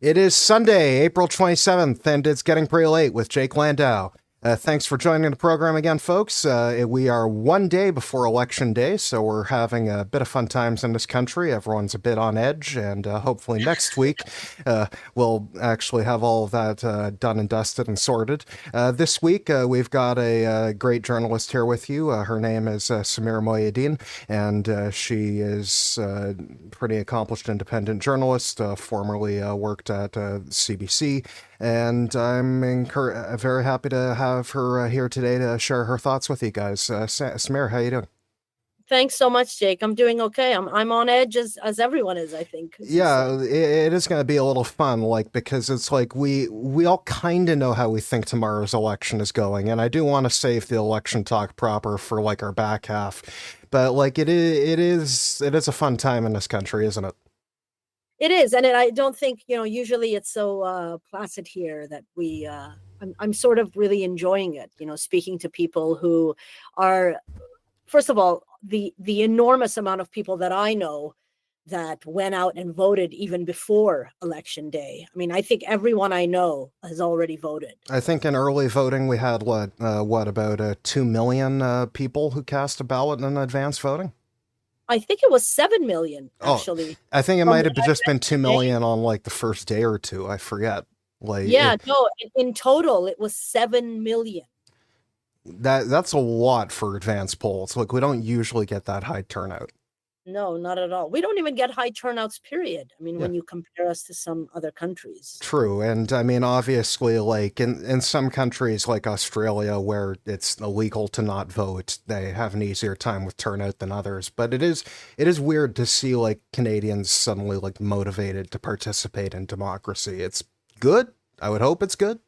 It is Sunday, April 27th, and it's getting pretty late with Jake Landau. Thanks for joining the program again, folks. We are one day before Election Day, so we're having a bit of fun times in this country. Everyone's a bit on edge, and hopefully next week we'll actually have all of that done and dusted and sorted. This week we've got a great journalist here with you. Her name is Samira Mohyeddin, and she is a pretty accomplished independent journalist, formerly worked at CBC. And I'm very happy to have her here today to share her thoughts with you guys. Samir, how you doing? Thanks so much, Jake. I'm doing okay. I'm on edge as everyone is, I think. Yeah, it is going to be a little fun, because it's like we all kind of know how we think tomorrow's election is going, and I do want to save the election talk proper for our back half, but it is a fun time in this country, isn't it? It is, and I don't think usually it's so placid here that I'm sort of really enjoying it. Speaking to people who are, first of all, the enormous amount of people that I know that went out and voted even before Election Day. I mean, I think everyone I know has already voted. I think in early voting we had about 2 million people who cast a ballot in advance voting. I think it was 7 million, actually. I think it might have just been 2 million on the first day or two. I forget. No, in total it was 7 million. That's a lot for advance polls. We don't usually get that high turnout. No, not at all. We don't even get high turnouts, period. I mean, when you compare us to some other countries. True. And I mean, obviously, in some countries like Australia, where it's illegal to not vote, they have an easier time with turnout than others. But it is weird to see Canadians suddenly motivated to participate in democracy. It's good. I would hope it's good.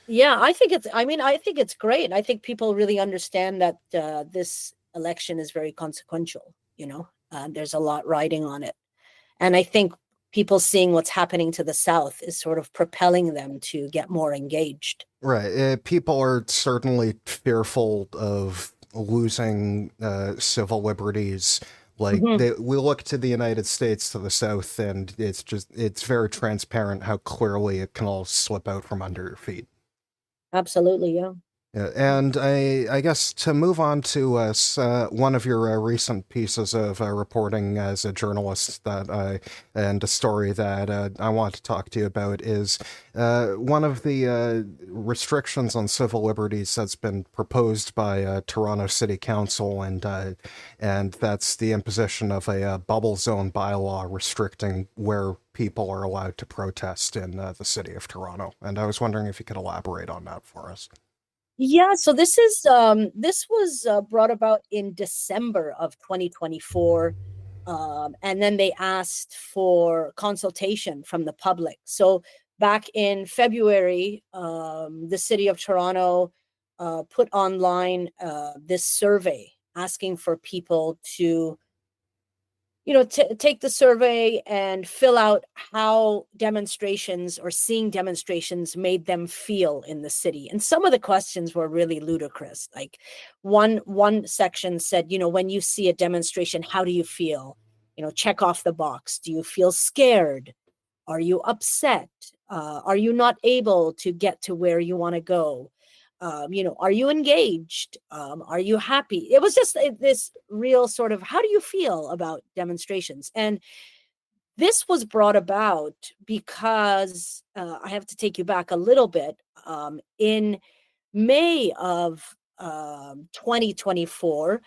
Yeah, I think it's great. I think people really understand that this election is very consequential, there's a lot riding on it. And I think people seeing what's happening to the South is sort of propelling them to get more engaged. Right. People are certainly fearful of losing civil liberties. We look to the United States to the South, and it's very transparent how clearly it can all slip out from under your feet. Absolutely, yeah. And I guess to move on to one of your recent pieces of reporting as a journalist and a story that I want to talk to you about is one of the restrictions on civil liberties that's been proposed by Toronto City Council, and that's the imposition of a bubble zone bylaw restricting where people are allowed to protest in the city of Toronto. And I was wondering if you could elaborate on that for us. Yeah, so this was brought about in December of 2024, and then they asked for consultation from the public. So back in February, the city of Toronto put online this survey asking for people to take the survey and fill out how demonstrations or seeing demonstrations made them feel in the city. And some of the questions were really ludicrous. Like one section said, when you see a demonstration, how do you feel? Check off the box. Do you feel scared? Are you upset? Are you not able to get to where you want to go? Are you engaged? Are you happy? It was just this real sort of, how do you feel about demonstrations? And this was brought about because I have to take you back a little bit. In May of 2024,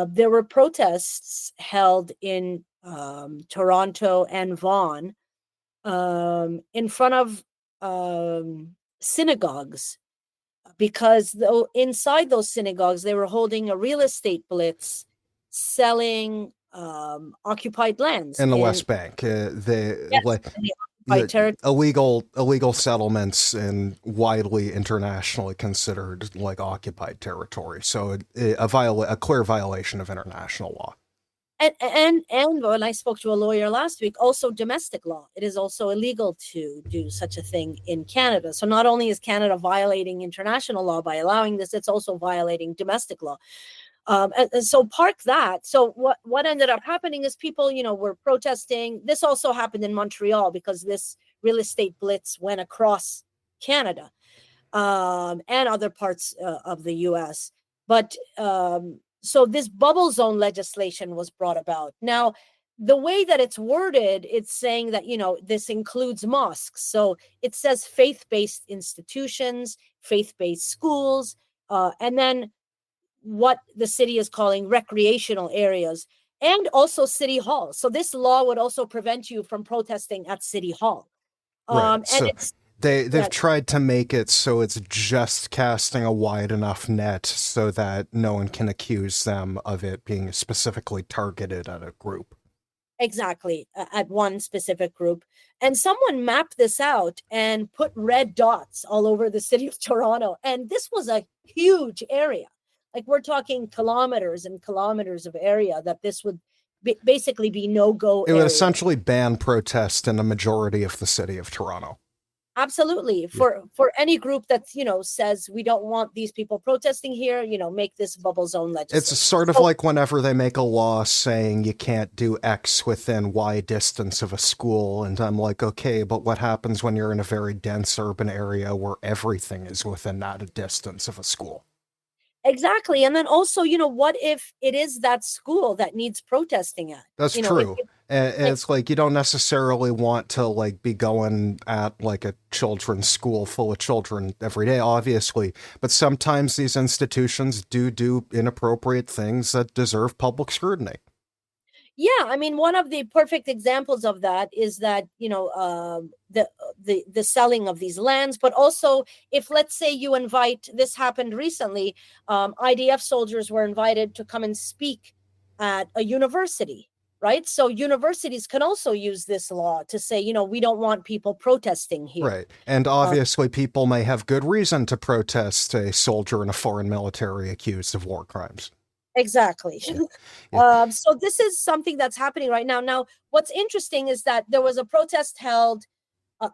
there were protests held in Toronto and Vaughan in front of synagogues, because inside those synagogues, they were holding a real estate blitz selling occupied lands. In the West Bank. Illegal settlements and widely internationally considered occupied territory. So a clear violation of international law. And when I spoke to a lawyer last week, also domestic law. It is also illegal to do such a thing in Canada. So not only is Canada violating international law by allowing this, it's also violating domestic law. And so park that. So what ended up happening is people, were protesting. This also happened in Montreal because this real estate blitz went across Canada and other parts of the US. But so this bubble zone legislation was brought about. Now, the way that it's worded, it's saying that, this includes mosques. So it says faith-based institutions, faith-based schools, and then what the city is calling recreational areas, and also city hall. So this law would also prevent you from protesting at city hall. Right. And So it's they've tried to make it so it's just casting a wide enough net so that no one can accuse them of it being specifically targeted at a group. exactly at one specific group. And someone mapped this out and put red dots all over the city of Toronto. And this was a huge area. Like, we're talking kilometers and kilometers of area that this would basically be no-go It would area. essentially ban protest in a majority of the city of Toronto. Absolutely. For any group that, says we don't want these people protesting here, make this bubble zone legislation. It's sort of like whenever they make a law saying you can't do X within Y distance of a school. And I'm like, okay, but what happens when you're in a very dense urban area where everything is within that distance of a school? Exactly. And then also, what if it is that school that needs protesting at? That's true. It's like you don't necessarily want to like be going at like a children's school full of children every day, obviously. But sometimes these institutions do inappropriate things that deserve public scrutiny. Yeah, I mean, one of the perfect examples of that is that, the selling of these lands, but also if, let's say, you invite, this happened recently, IDF soldiers were invited to come and speak at a university, right? So universities can also use this law to say, we don't want people protesting here. Right. And obviously people may have good reason to protest a soldier in a foreign military accused of war crimes. Exactly. Yeah. So this is something that's happening right now. Now, what's interesting is that there was a protest held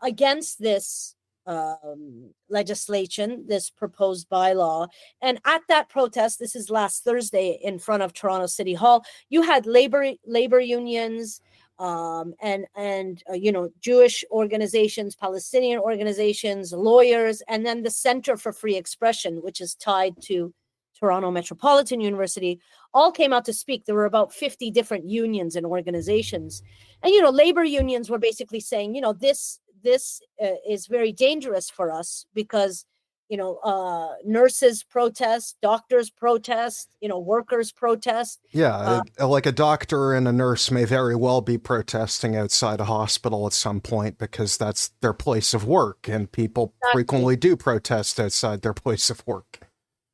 against this legislation, this proposed bylaw. And at that protest, this is last Thursday in front of Toronto City Hall, you had labor unions, and Jewish organizations, Palestinian organizations, lawyers, and then the Center for Free Expression, which is tied to Toronto Metropolitan University, all came out to speak. There were about 50 different unions and organizations. And, labor unions were basically saying, this is very dangerous for us because, nurses protest, doctors protest, workers protest. Yeah, like a doctor and a nurse may very well be protesting outside a hospital at some point because that's their place of work, and people frequently do protest outside their place of work.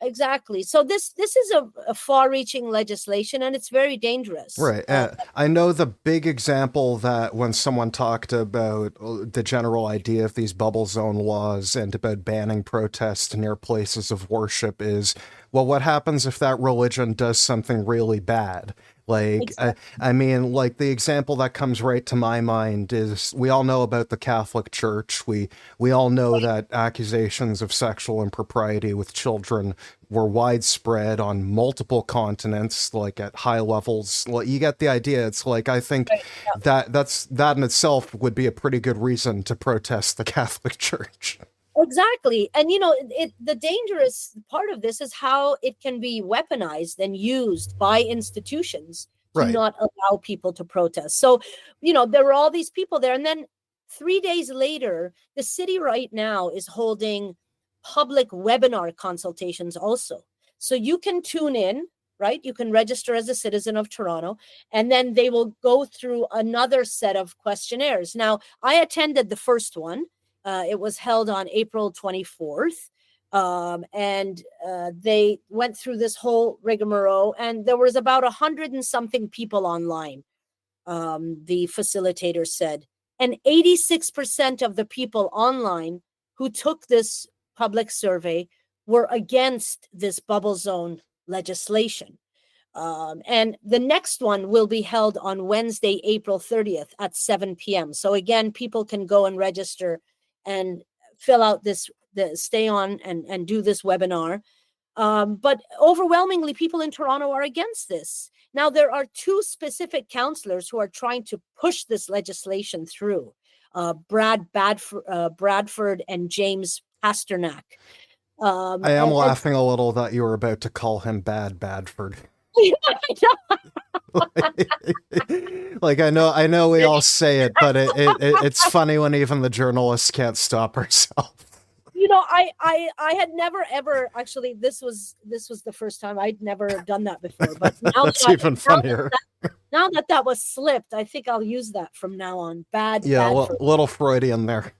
Exactly. So this is a far-reaching legislation, and it's very dangerous. Right. I know the big example that when someone talked about the general idea of these bubble zone laws and about banning protests near places of worship is, well, what happens if that religion does something really bad? Like, exactly. I mean, like the example that comes right to my mind is we all know about the Catholic Church. We all know that accusations of sexual impropriety with children were widespread on multiple continents, like at high levels. Well, you get the idea. It's like, I think that in itself would be a pretty good reason to protest the Catholic Church. Exactly. And, the dangerous part of this is how it can be weaponized and used by institutions to not allow people to protest. So, there were all these people there. And then 3 days later, the city right now is holding public webinar consultations also. So you can tune in, right? You can register as a citizen of Toronto, and then they will go through another set of questionnaires. Now, I attended the first one. It was held on April 24th. And they went through this whole rigmarole, and there was about 100 and something people online, the facilitator said. And 86% of the people online who took this public survey were against this bubble zone legislation. And the next one will be held on Wednesday, April 30th at 7 p.m. So again, people can go and register and fill out stay on and do this webinar. But overwhelmingly, people in Toronto are against this. Now, there are two specific councillors who are trying to push this legislation through. Bradford and James Pasternak. I am laughing a little that you were about to call him Badford. Like I know we all say it, but it's funny when even the journalists can't stop ourselves. I had never ever actually. This was the first time. I'd never done that before. But now that's even funnier. Now that was slipped, I think I'll use that from now on. Yeah, little Freudian there.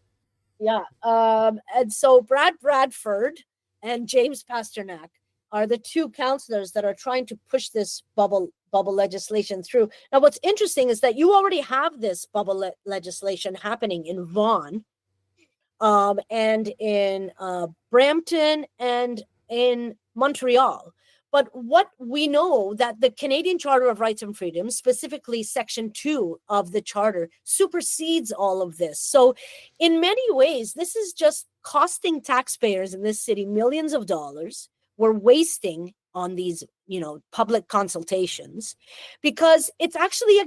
Yeah. And so Bradford and James Pasternak are the two councillors that are trying to push this bubble legislation through. Now, what's interesting is that you already have this bubble legislation happening in Vaughan, and in Brampton and in Montreal. But what we know that the Canadian Charter of Rights and Freedoms, specifically Section 2 of the Charter, supersedes all of this. So in many ways, this is just costing taxpayers in this city millions of dollars. We're wasting on these, public consultations, because it's actually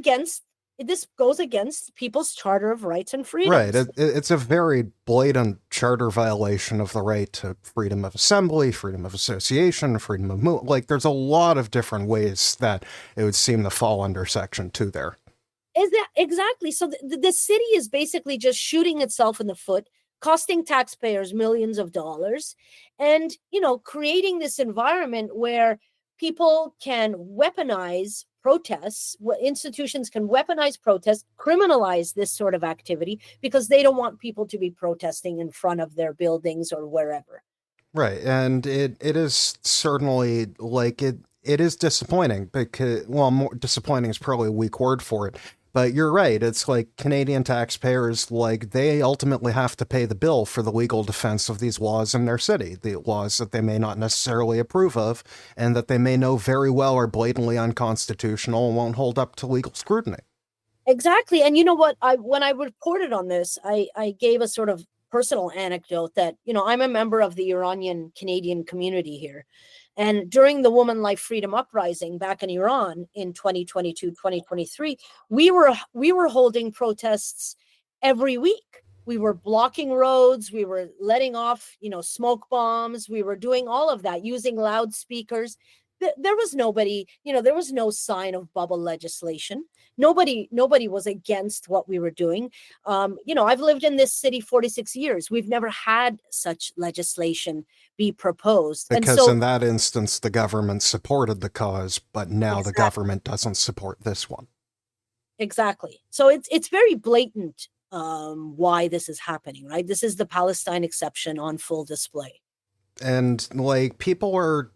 this goes against people's Charter of Rights and Freedoms. Right. It's a very blatant charter violation of the right to freedom of assembly, freedom of association, freedom of movement. Like, there's a lot of different ways that it would seem to fall under Section 2 there. Is that exactly? So the city is basically just shooting itself in the foot, costing taxpayers millions of dollars, and, creating this environment where people can weaponize protests. Institutions can weaponize protests, criminalize this sort of activity, because they don't want people to be protesting in front of their buildings or wherever. Right. And it is certainly, like, it is disappointing, because, well, more disappointing is probably a weak word for it. But you're right. It's like Canadian taxpayers, like, they ultimately have to pay the bill for the legal defense of these laws in their city, the laws that they may not necessarily approve of, and that they may know very well are blatantly unconstitutional and won't hold up to legal scrutiny. Exactly. And you know what? When I reported on this, I gave a sort of personal anecdote that, I'm a member of the Iranian Canadian community here. And during the Woman Life Freedom Uprising back in Iran in 2022, 2023, we were holding protests every week. We were blocking roads. We were letting off, smoke bombs. We were doing all of that using loudspeakers. There was nobody, there was no sign of bubble legislation. Nobody was against what we were doing. I've lived in this city 46 years. We've never had such legislation be proposed. Because and so, in that instance, the government supported the cause, but now the government doesn't support this one. Exactly. So it's very blatant why this is happening, right? This is the Palestine exception on full display. And, like, people are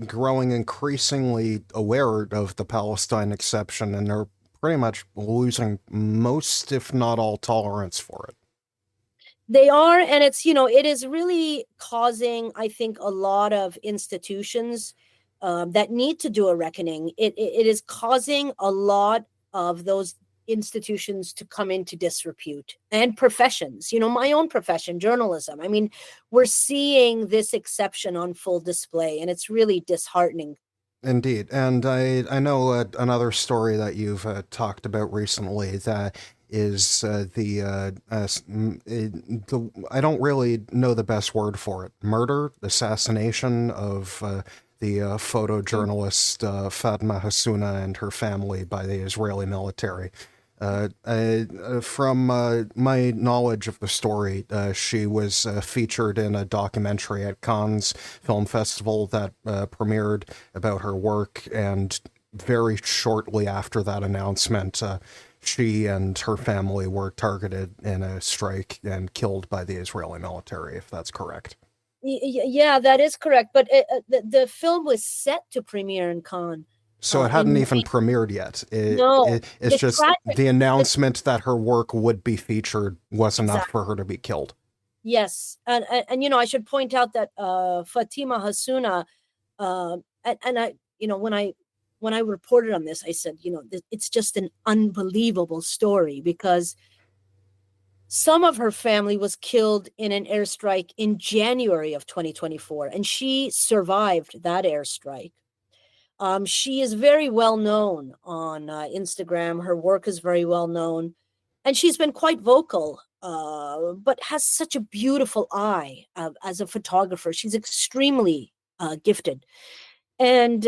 growing increasingly aware of the Palestine exception, and they're pretty much losing most, if not all, tolerance for it. They are, and it's, it is really causing, I think, a lot of institutions that need to do a reckoning. It is causing a lot of those institutions to come into disrepute, and professions, my own profession, journalism. I mean, we're seeing this exception on full display, and it's really disheartening. Indeed. And I know another story that you've talked about recently that is I don't really know the best word for it. Murder, assassination of the photojournalist Fatima Hassouna and her family by the Israeli military. From my knowledge of the story, she was featured in a documentary at Cannes Film Festival that premiered about her work, and very shortly after that announcement, she and her family were targeted in a strike and killed by the Israeli military, if that's correct. Yeah, that is correct. But the film was set to premiere in Cannes. So it hadn't even premiered yet. It's just tragic. The announcement that her work would be featured was enough for her to be killed. Yes. And I should point out that Fatima Hassouna, and I, when I reported on this, I said, it's just an unbelievable story, because some of her family was killed in an airstrike in January of 2024, and she survived that airstrike. She is very well known on Instagram. Her work is very well known, and she's been quite vocal but has such a beautiful eye as a photographer. She's extremely gifted, and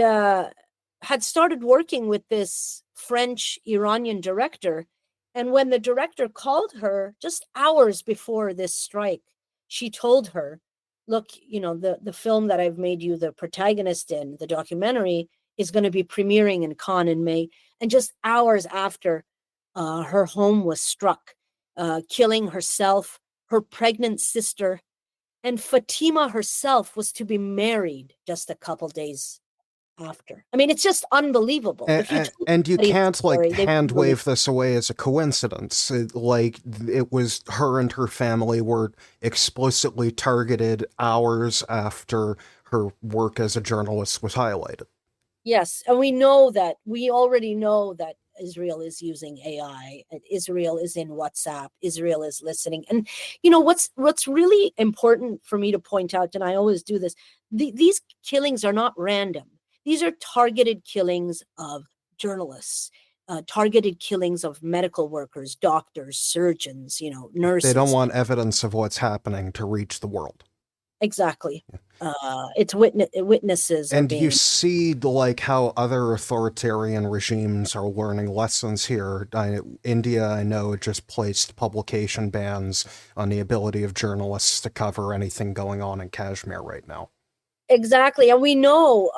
had started working with this French Iranian director. And when the director called her just hours before this strike, she told her, look, the film that I've made you the protagonist in, the documentary, is going to be premiering in Cannes in May. And just hours after, her home was struck, killing herself, her pregnant sister, and Fatima herself was to be married just a couple days after. I mean, it's just unbelievable. If you And you can't like hand believe. wave this away as a coincidence. It was her and her family were explicitly targeted hours after her work as a journalist was highlighted. Yes, and we already know that Israel is using AI, and Israel is in WhatsApp, Israel is listening. And what's really important for me to point out, and I always do this, these killings are not random. These are targeted killings of journalists, targeted killings of medical workers, doctors, surgeons, nurses. They don't want evidence of what's happening to reach the world. Exactly. It's witnesses. And you see like how other authoritarian regimes are learning lessons here. India, I know, just placed publication bans on the ability of journalists to cover anything going on in Kashmir right now. Exactly. And we know,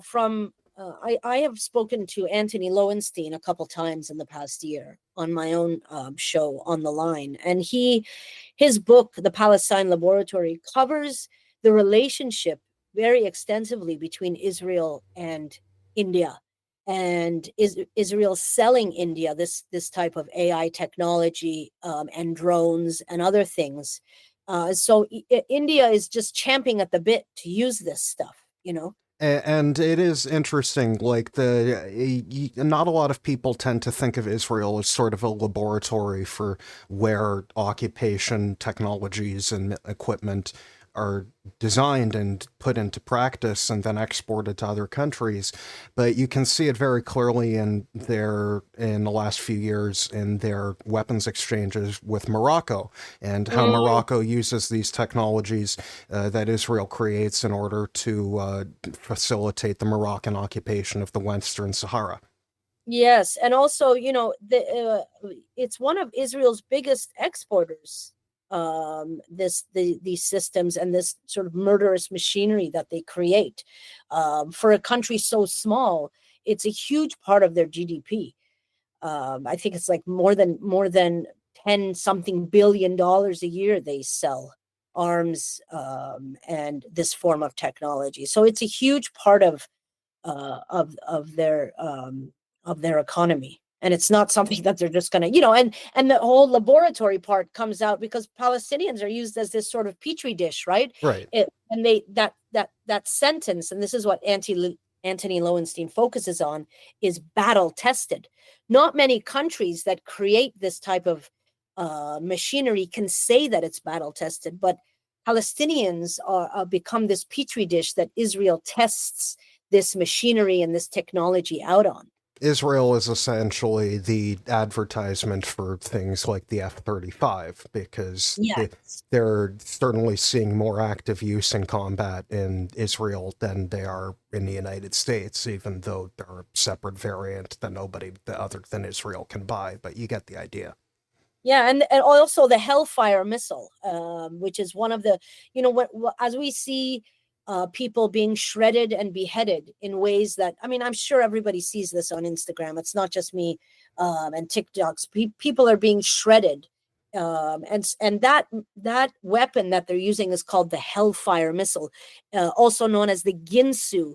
from I have spoken to Anthony Lowenstein a couple times in the past year on my own show On the Line. And his book, The Palestine Laboratory, covers the relationship very extensively between Israel and India, and Israel selling India this type of AI technology and drones and other things. So India is just champing at the bit to use this stuff, And it is interesting, like not a lot of people tend to think of Israel as sort of a laboratory for where occupation technologies and equipment are designed and put into practice and then exported to other countries. But you can see it very clearly in the last few years in their weapons exchanges with Morocco, and how Morocco uses these technologies that Israel creates in order to facilitate the Moroccan occupation of the Western Sahara. Yes, and also, it's one of Israel's biggest exporters. These systems and this sort of murderous machinery that they create, for a country so small, it's a huge part of their GDP. I think it's like more than 10 something billion dollars a year they sell arms and this form of technology. So it's a huge part of their economy. And it's not something that they're just going to, and the whole laboratory part comes out because Palestinians are used as this sort of petri dish, right? Right. And that sentence, and this is what Anthony Lowenstein focuses on, is battle tested. Not many countries that create this type of machinery can say that it's battle tested, but Palestinians are become this petri dish that Israel tests this machinery and this technology out on. Israel is essentially the advertisement for things like the F-35, because they're certainly seeing more active use in combat in Israel than they are in the United States, even though they're a separate variant that nobody other than Israel can buy. But you get the idea. Yeah, and also the Hellfire missile, which is one of the, as we see people being shredded and beheaded in ways that, I mean, I'm sure everybody sees this on Instagram. It's not just me and TikToks. People are being shredded. And that weapon that they're using is called the Hellfire missile, also known as the Ginsu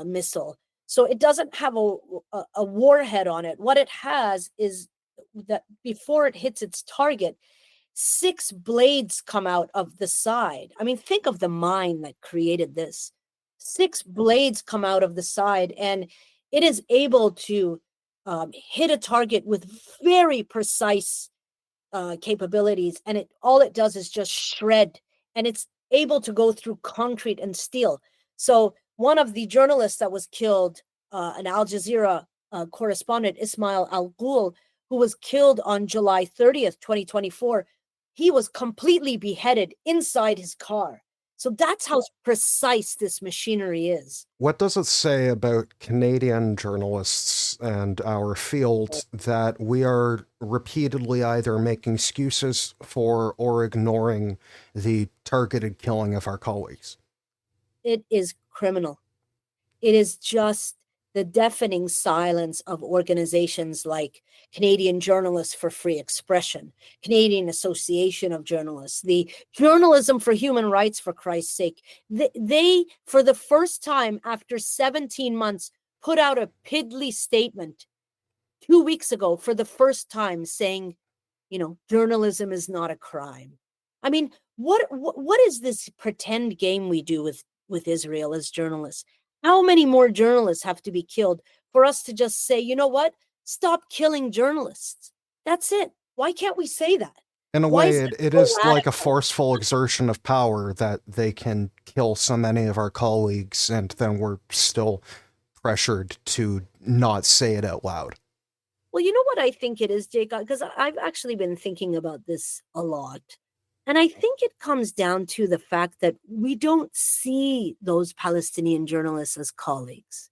missile. So it doesn't have a warhead on it. What it has is that before it hits its target, 6 blades come out of the side. I mean, think of the mind that created this. 6 blades come out of the side, and it is able to hit a target with very precise capabilities. And all it does is just shred, and it's able to go through concrete and steel. So one of the journalists that was killed, an Al Jazeera correspondent, Ismail Al Ghul, who was killed on July 30th, 2024, he was completely beheaded inside his car. So that's how precise this machinery is. What does it say about Canadian journalists and our field that we are repeatedly either making excuses for or ignoring the targeted killing of our colleagues? It is criminal. It is just the deafening silence of organizations like Canadian Journalists for Free Expression, Canadian Association of Journalists, the Journalism for Human Rights, for Christ's sake. They, for the first time after 17 months, put out a piddly statement 2 weeks ago for the first time saying, journalism is not a crime. I mean, what is this pretend game we do with Israel as journalists? How many more journalists have to be killed for us to just say, you know what? Stop killing journalists. That's it. Why can't we say that? In a way, it is like a forceful exertion of power that they can kill so many of our colleagues, and then we're still pressured to not say it out loud. Well, you know what I think it is, Jake? Because I've actually been thinking about this a lot. And I think it comes down to the fact that we don't see those Palestinian journalists as colleagues.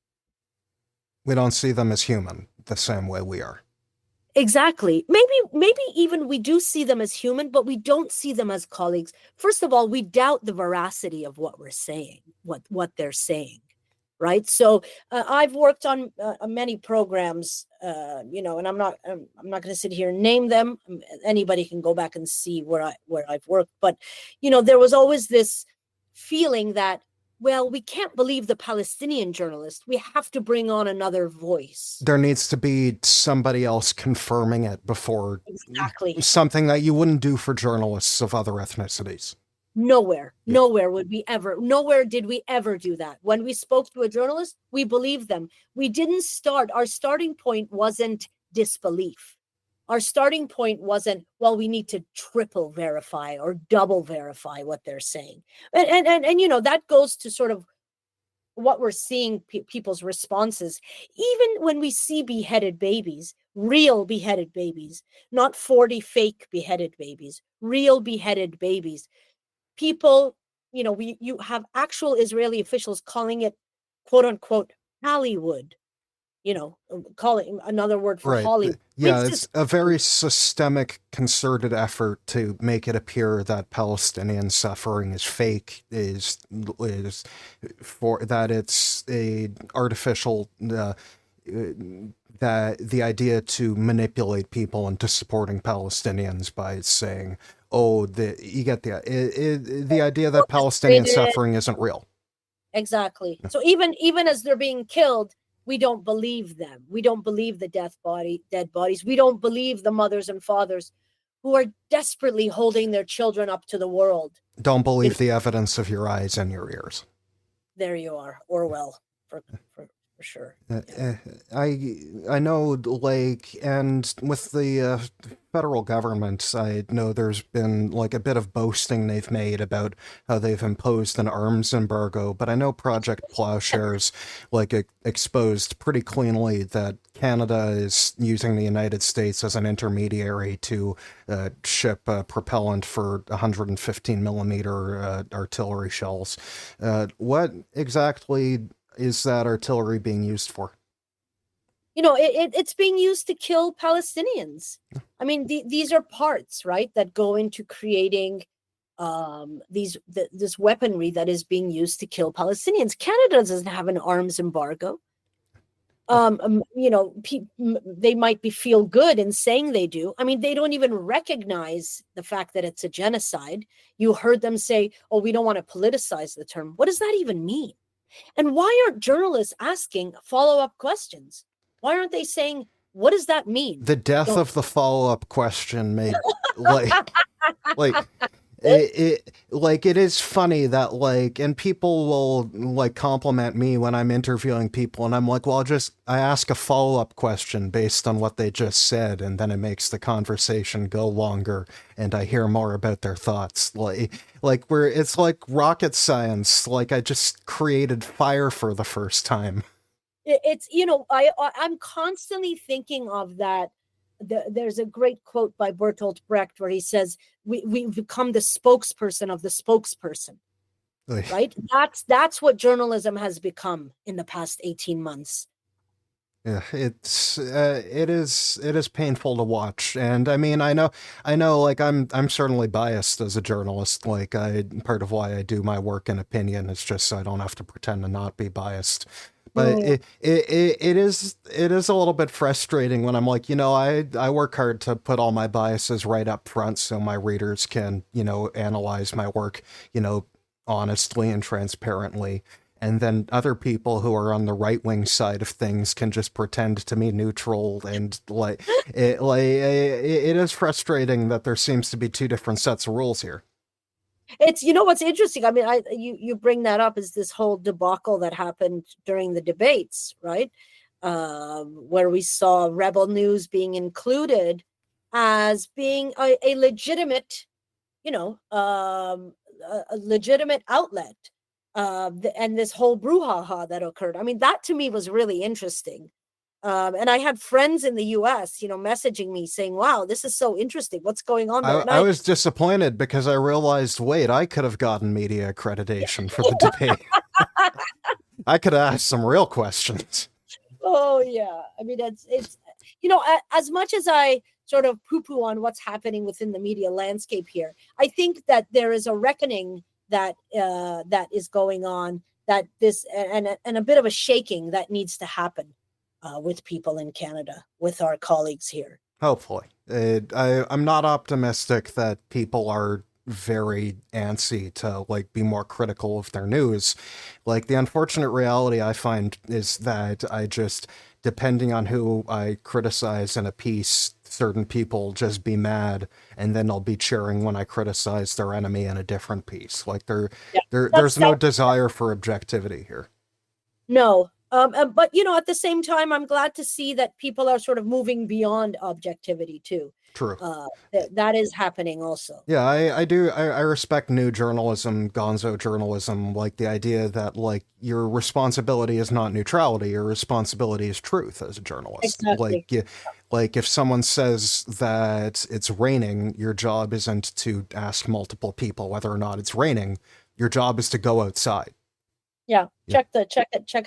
We don't see them as human the same way we are. Exactly. Maybe even we do see them as human, but we don't see them as colleagues. First of all, we doubt the veracity of what we're saying, what they're saying. Right. So I've worked on many programs, and I'm not going to sit here and name them. Anybody can go back and see where I've worked. But, there was always this feeling that, well, we can't believe the Palestinian journalist. We have to bring on another voice. There needs to be somebody else confirming it before. Exactly. Something that you wouldn't do for journalists of other ethnicities. Nowhere did we ever do that. When we spoke to a journalist, we believed them. Our starting point wasn't disbelief. Our starting point wasn't, well, we need to triple verify or double verify what they're saying. And that goes to sort of what we're seeing people's responses. Even when we see beheaded babies, real beheaded babies, not 40 fake beheaded babies, real beheaded babies, people, you have actual Israeli officials calling it, quote unquote, Hollywood, calling another word for Hollywood. Yeah, it's a very systemic, concerted effort to make it appear that Palestinian suffering is fake, is for that it's a artificial, that the idea to manipulate people into supporting Palestinians by saying, you get the idea that Palestinian suffering isn't real. Exactly. So even as they're being killed, we don't believe them. We don't believe the dead bodies. We don't believe the mothers and fathers who are desperately holding their children up to the world. Don't believe the evidence of your eyes and your ears. There you are, Orwell, for sure. I know, and with the federal government, I know there's been a bit of boasting they've made about how they've imposed an arms embargo, but I know Project Plowshares exposed pretty cleanly that Canada is using the United States as an intermediary to ship propellant for 115 millimeter artillery shells. What exactly is that artillery being used for? It's being used to kill Palestinians. I mean, these are parts, right, that go into creating this weaponry that is being used to kill Palestinians. Canada doesn't have an arms embargo. They might feel good in saying they do. I mean, they don't even recognize the fact that it's a genocide. You heard them say, "Oh, we don't want to politicize the term." What does that even mean? And why aren't journalists asking follow-up questions? Why aren't they saying, what does that mean? The death of the follow-up question made it is funny that and people will compliment me when I'm interviewing people, and I'm like, well, I ask a follow-up question based on what they just said, and then it makes the conversation go longer and I hear more about their thoughts. It's like rocket science. I just created fire for the first time. It's I'm constantly thinking of that there's a great quote by Bertolt Brecht where he says, we become the spokesperson of the spokesperson, right? That's what journalism has become in the past 18 months. Yeah, it is painful to watch, and I mean, I know, like I'm certainly biased as a journalist. Like, part of why I do my work in opinion is just so I don't have to pretend to not be biased. But it is a little bit frustrating when I'm like, I work hard to put all my biases right up front so my readers can, analyze my work, honestly and transparently. And then other people who are on the right wing side of things can just pretend to be neutral, and it is frustrating that there seems to be two different sets of rules here. It's, what's interesting. I mean, you bring that up, is this whole debacle that happened during the debates, right? Where we saw Rebel News being included as being a legitimate, a legitimate outlet. And this whole brouhaha that occurred. I mean, that to me was really interesting. And I had friends in the US, messaging me saying, wow, this is so interesting. What's going on there? I was disappointed because I realized, wait, I could have gotten media accreditation for the debate. I could have asked some real questions. Oh, yeah. I mean, it's as much as I sort of poo-poo on what's happening within the media landscape here, I think that there is a reckoning that is going on, that this and a bit of a shaking that needs to happen with people in Canada, with our colleagues here. Hopefully. I'm not optimistic that people are very antsy to be more critical of their news. The unfortunate reality I find is that depending on who I criticize in a piece, certain people just be mad, and then they'll be cheering when I criticize their enemy in a different piece. There's no desire for objectivity here. No. But, at the same time, I'm glad to see that people are sort of moving beyond objectivity too. True. That is happening also. Yeah, I do. I respect new journalism, gonzo journalism, the idea that your responsibility is not neutrality, your responsibility is truth as a journalist. Exactly. If someone says that it's raining, your job isn't to ask multiple people whether or not it's raining. Your job is to go outside. Yeah. Check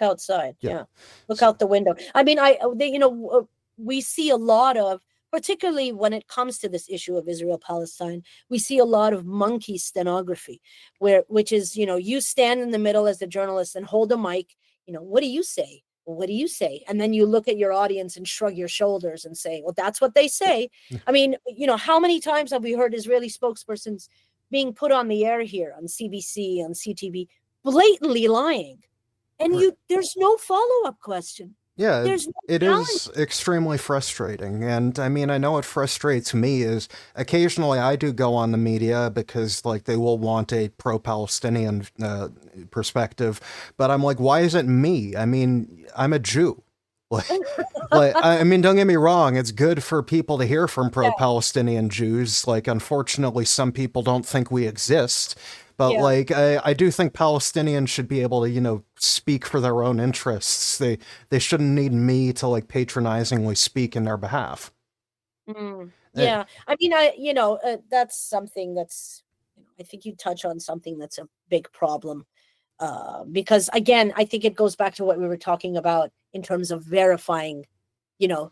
outside. Yeah. Look out the window. I mean, we see a lot of, particularly when it comes to this issue of Israel-Palestine, we see a lot of monkey stenography, which is, you stand in the middle as the journalist and hold a mic. What do you say? Well, what do you say? And then you look at your audience and shrug your shoulders and say, well, that's what they say. I mean, how many times have we heard Israeli spokespersons being put on the air here on CBC, on CTV, blatantly lying? And there's no follow-up question. Yeah, it is extremely frustrating. And I mean, I know what frustrates me is occasionally I do go on the media because they will want a pro-Palestinian perspective. But I'm like, why is it me? I mean, I'm a Jew. I mean, don't get me wrong. It's good for people to hear from pro-Palestinian Jews. Unfortunately, some people don't think we exist. But I do think Palestinians should be able to, speak for their own interests. They shouldn't need me to patronizingly speak in their behalf. Yeah. I mean, that's something that's, I think you touch on something that's a big problem. Because again, I think it goes back to what we were talking about in terms of verifying, your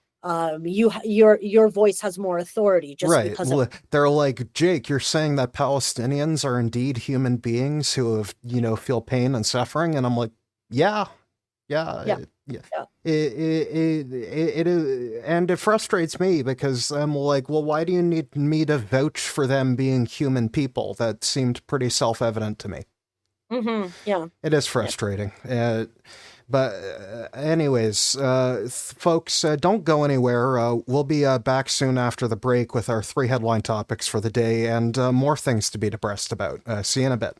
voice has more authority just right. because they're like, Jake, you're saying that Palestinians are indeed human beings who have, feel pain and suffering. And I'm like, yeah. It is, and it frustrates me because I'm like, well, why do you need me to vouch for them being human people? That seemed pretty self-evident to me. Yeah. It is frustrating. But anyways, folks, don't go anywhere. We'll be back soon after the break with our 3 headline topics for the day and more things to be depressed about. See you in a bit.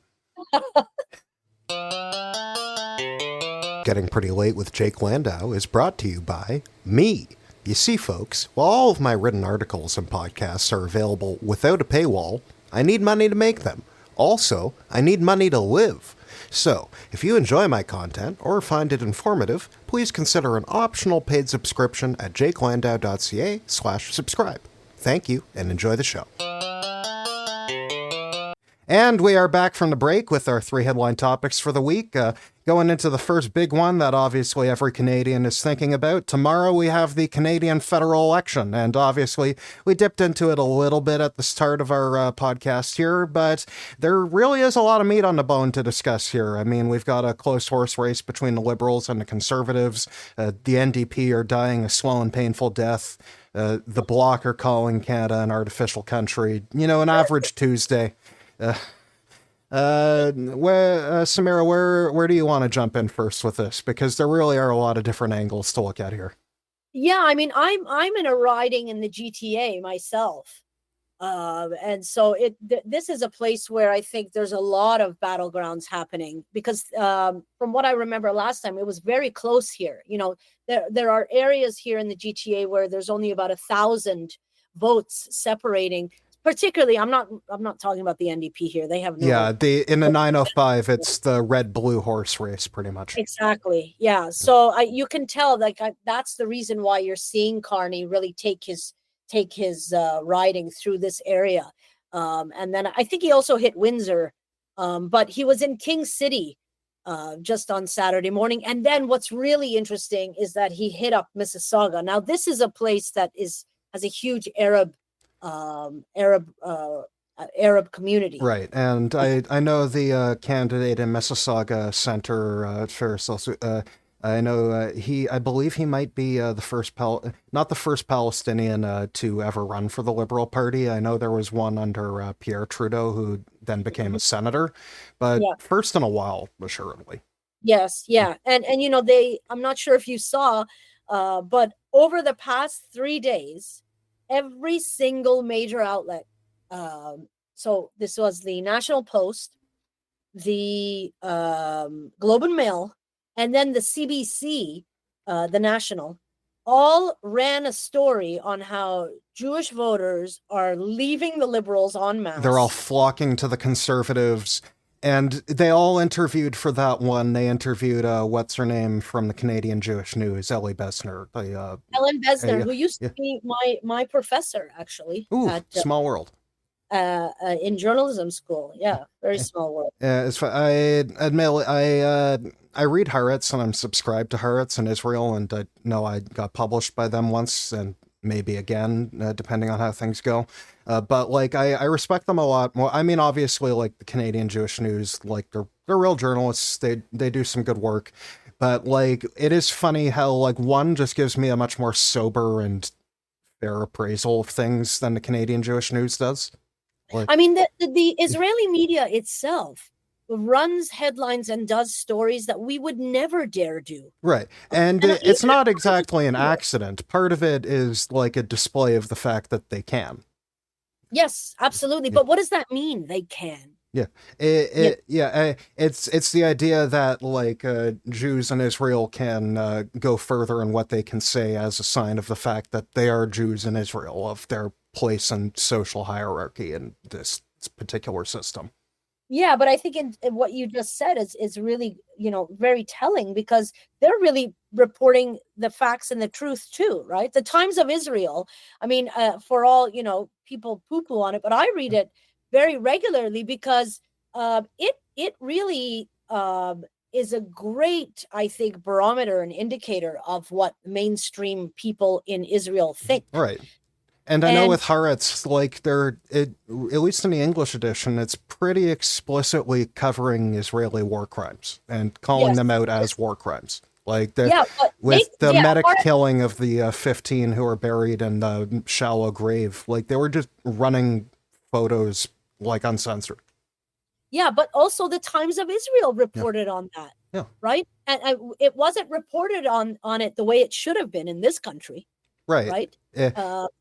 Getting Pretty Late with Jake Landau is brought to you by me. You see, folks, while all of my written articles and podcasts are available without a paywall, I need money to make them. Also, I need money to live. So, if you enjoy my content or find it informative, please consider an optional paid subscription at jakelandau.ca/subscribe. Thank you, and enjoy the show. And we are back from the break with our 3 headline topics for the week. Going into the first big one that obviously every Canadian is thinking about. Tomorrow we have the Canadian federal election, and obviously we dipped into it a little bit at the start of our podcast here, but there really is a lot of meat on the bone to discuss here. I mean, we've got a close horse race between the Liberals and the Conservatives. The NDP are dying a slow and painful death. The Bloc are calling Canada an artificial country. You know, an average Tuesday. Samira, where do you want to jump in first with this? Because there really are a lot of different angles to look at here. Yeah, I mean, I'm in a riding in the GTA myself, and so this is a place where I think there's a lot of battlegrounds happening because from what I remember last time, it was very close here. You know, there are areas here in the GTA where there's only about 1,000 votes separating. Particularly, I'm not talking about the NDP here. They have no. Yeah, in the 905, it's the red-blue horse race, pretty much. Exactly. Yeah. So you can tell, like, that's the reason why you're seeing Carney really take his riding through this area. And then I think he also hit Windsor, but he was in King City just on Saturday morning. And then what's really interesting is that he hit up Mississauga. Now, this is a place that has a huge Arab community, right? And I know the candidate in Mississauga Center, Ferris. I know I believe he might be the first not the first Palestinian to ever run for the Liberal Party. I know there was one under Pierre Trudeau who then became a senator, but first in a while, assuredly. Yes, yeah, and you know, I'm not sure if you saw, but over the past 3 days, every single major outlet. So this was the National Post, the Globe and Mail, and then the CBC, the National, all ran a story on how Jewish voters are leaving the Liberals en masse. They're all flocking to the Conservatives. And they all interviewed for that one. They interviewed, what's her name from the Canadian Jewish News, Ellen Besner. Ellen Besner, who used to be my professor, actually. Ooh, small world. In journalism school. Yeah, very small world. Yeah, I admit, I read Haaretz, and I'm subscribed to Haaretz in Israel, and I know I got published by them once, and maybe again, depending on how things go. But like, I respect them a lot more. I mean, obviously, like the Canadian Jewish News, like they're real journalists. They do some good work. But like, it is funny how like one just gives me a much more sober and fair appraisal of things than the Canadian Jewish News does. Like, I mean, the Israeli media itself runs headlines and does stories that we would never dare do. Right. And it's not exactly an accident. Part of it is like a display of the fact that they can. Yes, absolutely. But what does that mean? They can. Yeah. It's the idea that like Jews in Israel can go further in what they can say as a sign of the fact that they are Jews in Israel, of their place in social hierarchy in this particular system. Yeah, but I think in what you just said is really, you know, very telling, because they're really reporting the facts and the truth too, right? The Times of Israel, I mean, for all, you know, people poo-poo on it, but I read it very regularly because it really is a great, I think, barometer and indicator of what mainstream people in Israel think. Right. And I know with Haaretz, like at least in the English edition, it's pretty explicitly covering Israeli war crimes and calling them out as war crimes. Like the medic killing of the 15 who are buried in the shallow grave, like they were just running photos like uncensored. Yeah, but also the Times of Israel reported on that. Yeah. Right. And it wasn't reported on it the way it should have been in this country. Right. Right.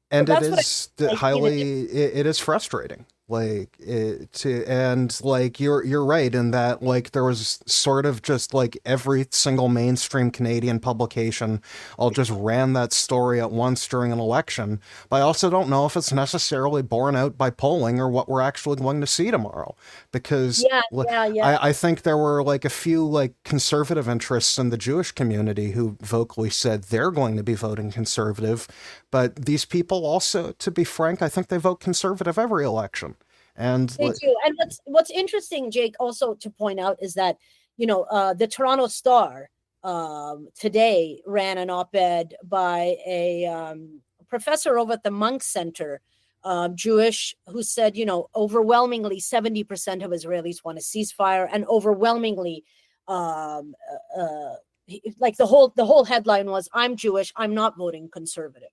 And it is highly, it is frustrating. And like you're right in that like there was sort of just like every single mainstream Canadian publication all just ran that story at once during an election. But I also don't know if it's necessarily borne out by polling or what we're actually going to see tomorrow, because Yeah, yeah, yeah. I think there were like a few like conservative interests in the Jewish community who vocally said they're going to be voting conservative. But these people also, to be frank, I think they vote conservative every election. And They do. And what's interesting, Jake, also to point out is that, the Toronto Star today ran an op-ed by a professor over at the Munk Center, Jewish, who said, overwhelmingly 70% of Israelis want a ceasefire, and overwhelmingly, like the whole headline was, "I'm Jewish, I'm not voting conservative."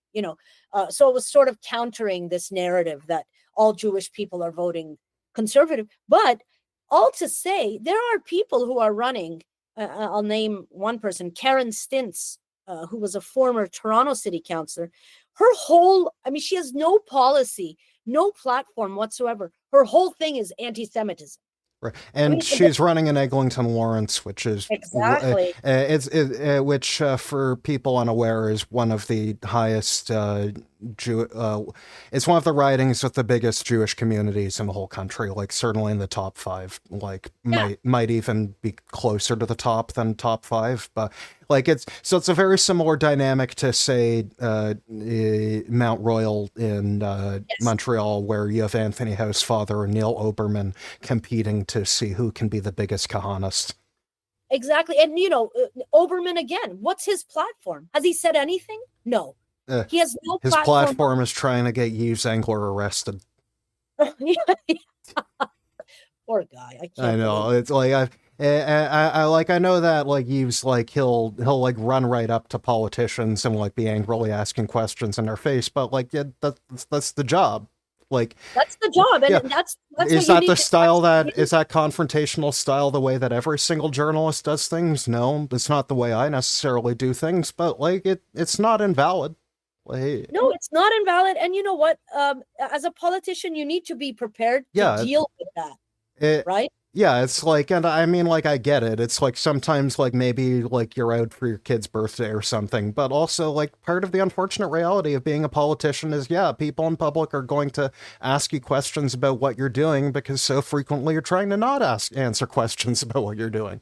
So it was sort of countering this narrative that all Jewish people are voting conservative. But all to say, there are people who are running. I'll name one person, Karen Stintz, who was a former Toronto city councillor. She has no policy, no platform whatsoever. Her whole thing is anti-Semitism. Right. And she's running in Eglinton Lawrence, which is exactly which for people unaware is one of the highest it's one of the ridings with the biggest Jewish communities in the whole country, like certainly in the top 5, like might even be closer to the top than top 5. But like it's a very similar dynamic to say Mount Royal in Montreal, where you have Anthony Housefather and Neil Oberman competing to see who can be the biggest Kahanist. Exactly. And Oberman again, what's his platform? Has he said anything? No. He has no his platform is trying to get Yves Engler arrested. Poor guy. I know. It's like I know that like Yves, like he'll like run right up to politicians and like be angrily asking questions in their face, but like that's the job. Like that's the job, and that's is that the style that is that confrontational style the way that every single journalist does things? No, it's not the way I necessarily do things, but like it's not invalid. No, it's not invalid. And you know what? As a politician, you need to be prepared to deal with that, right? Yeah, it's like, and I mean, like, I get it. It's like sometimes, like, maybe, like, you're out for your kid's birthday or something. But also, like, part of the unfortunate reality of being a politician is, people in public are going to ask you questions about what you're doing because so frequently you're trying to not answer questions about what you're doing.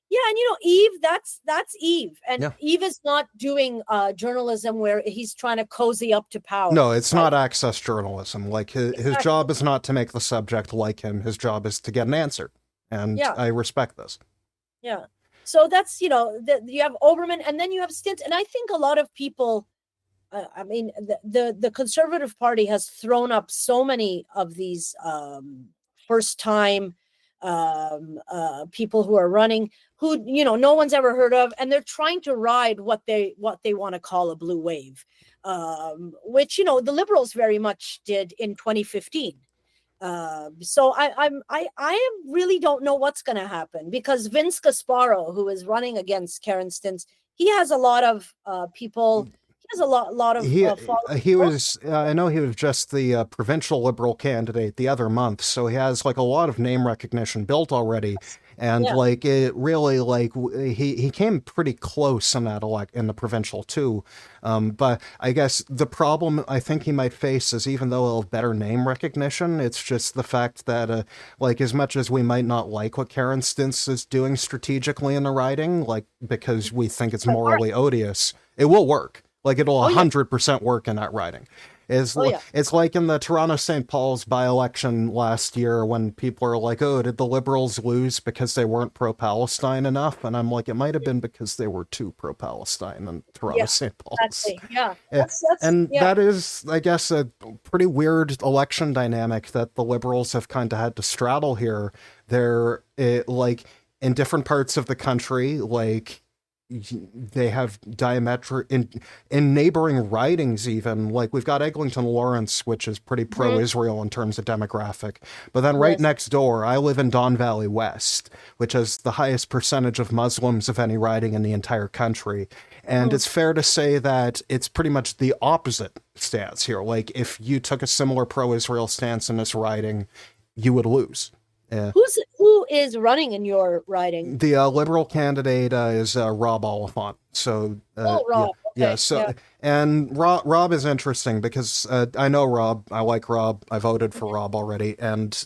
Yeah, and Eve, that's Eve. And Eve is not doing journalism where he's trying to cozy up to power. No, it's not access journalism. Like his job is not to make the subject like him. His job is to get an answer. And I respect this. Yeah. So that's, you have Oberman and then you have Stint. And I think a lot of people, the Conservative Party has thrown up so many of these first time people who are running who no one's ever heard of, and they're trying to ride what they want to call a blue wave, which the Liberals very much did in 2015. So I really don't know what's going to happen, because Vince Gasparo, who is running against Karen Stintz, he has a lot of people. He has a lot of he was I know he was just the provincial Liberal candidate the other month, so he has like a lot of name recognition built already, and like it really like he came pretty close in that in the provincial too, but I guess the problem I think he might face is, even though he'll have better name recognition, it's just the fact that like as much as we might not like what Karen Stintz is doing strategically in the riding, like because we think it's morally odious, it will work. Like it'll 100% work in that riding. It's like in the Toronto St. Paul's by-election last year when people are like, oh, did the Liberals lose because they weren't pro-Palestine enough? And I'm like, it might have been because they were too pro-Palestine in Toronto St. Paul's. Exactly. Yeah. That is, I guess, a pretty weird election dynamic that the Liberals have kind of had to straddle here. They're like in different parts of the country, like they have diametric in neighboring ridings. Even like we've got Eglinton Lawrence, which is pretty pro-Israel in terms of demographic, but then right Yes. next door, I live in Don Valley West, which has the highest percentage of Muslims of any riding in the entire country. And it's fair to say that it's pretty much the opposite stance here. Like if you took a similar pro-Israel stance in this riding, you would lose. Who is running in your riding? The Liberal candidate is Rob Oliphant. So, Rob. yeah. Okay. So, and Rob is interesting because I know Rob. I like Rob. I voted for Rob already, and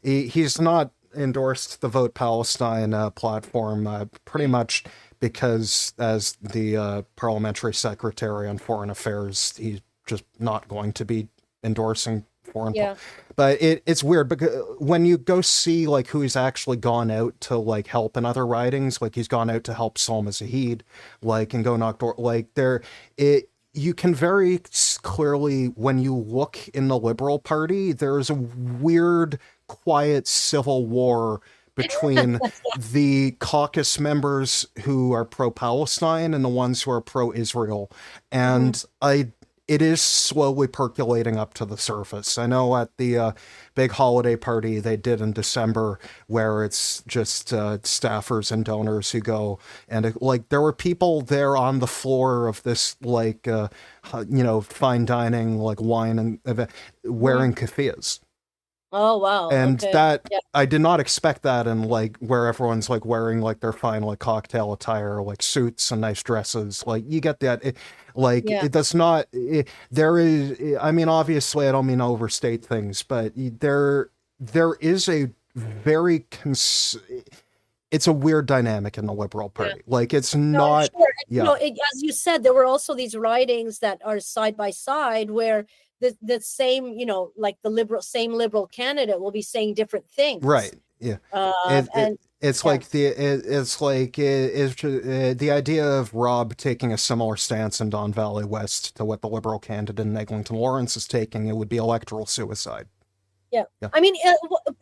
he's not endorsed the Vote Palestine platform pretty much because as the parliamentary secretary on foreign affairs, he's just not going to be endorsing foreign. Yeah. But it's weird because when you go see like who he's actually gone out to like help in other ridings, like he's gone out to help Salma Zahid, like and go knock door, like there, you can very clearly when you look in the Liberal Party, there's a weird, quiet civil war between the caucus members who are pro-Palestine and the ones who are pro-Israel, and it is slowly percolating up to the surface. I know at the big holiday party they did in December, where it's just staffers and donors who go, and like there were people there on the floor of this like fine dining like wine and event wearing keffiyehs. Oh wow. And okay. that I did not expect that in like where everyone's like wearing like their fine like cocktail attire, like suits and nice dresses. Like you get that. It does not. There is. I mean, obviously, I don't mean to overstate things, but there is a very. It's a weird dynamic in the Liberal Party. Like it's not. Sure. Yeah. As you said, there were also these ridings that are side by side where the same, like the liberal candidate will be saying different things. Right. Yeah. It's like the idea of Rob taking a similar stance in Don Valley West to what the Liberal candidate in Eglinton Lawrence is taking. It would be electoral suicide. Yeah. I mean,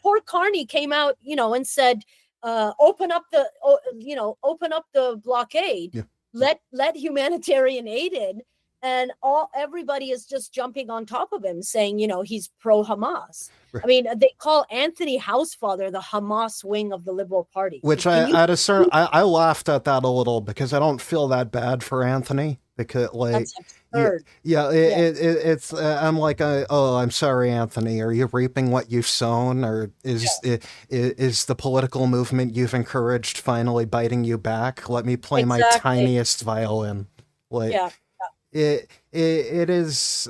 poor Carney came out, and said, open up the blockade, let humanitarian aid in. And everybody is just jumping on top of him, saying, he's pro-Hamas. Right. I mean, they call Anthony Housefather the Hamas wing of the Liberal Party. Which I laughed at that a little because I don't feel that bad for Anthony because like that's absurd. It's I'm like I'm sorry, Anthony. Are you reaping what you've sown, or is the political movement you've encouraged finally biting you back? Let me play my tiniest violin. Like. Yeah. It is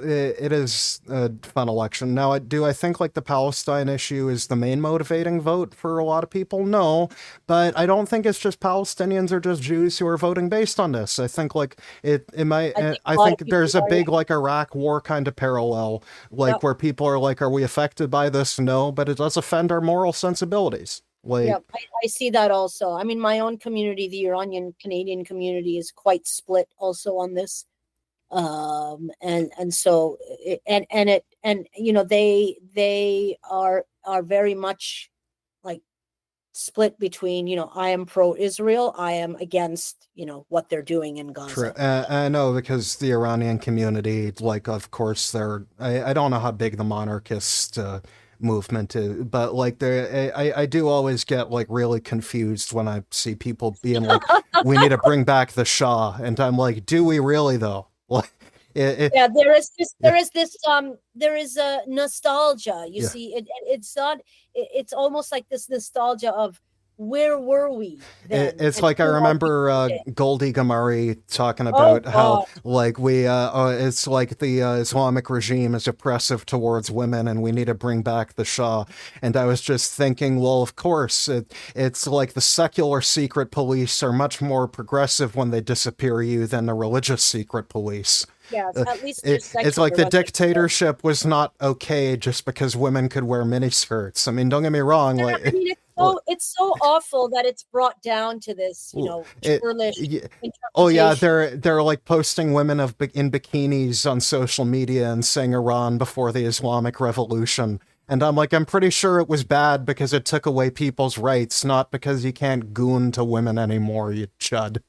a fun election. Now, do I think like the Palestine issue is the main motivating vote for a lot of people? No, but I don't think it's just Palestinians or just Jews who are voting based on this. I think like it might. I think there's a big like Iraq war kind of parallel, like where people are like, are we affected by this? No, but it does offend our moral sensibilities. Like, I see that also. I mean, my own community, the Iranian Canadian community, is quite split also on this. And so they are very much like split between, I am pro-Israel, I am against, what they're doing in Gaza. True. I know because the Iranian community, like, of course, I don't know how big the monarchist movement is, but like I do always get like really confused when I see people being like, we need to bring back the Shah, and I'm like, do we really though? There is a nostalgia. You see, it's almost like this nostalgia of where were we then? It's like I remember Goldie Gamari talking about how like it's like the Islamic regime is oppressive towards women and we need to bring back the Shah. And I was just thinking, well, of course, it's like the secular secret police are much more progressive when they disappear you than the religious secret police. Yeah, at least it's like the dictatorship was not okay just because women could wear miniskirts. I mean, don't get me wrong. Yeah, like, I mean, it's so awful that it's brought down to this, churlish interpretation. Oh yeah, they're like posting women in bikinis on social media and saying Iran before the Islamic Revolution. And I'm like, I'm pretty sure it was bad because it took away people's rights, not because you can't goon to women anymore, you chud.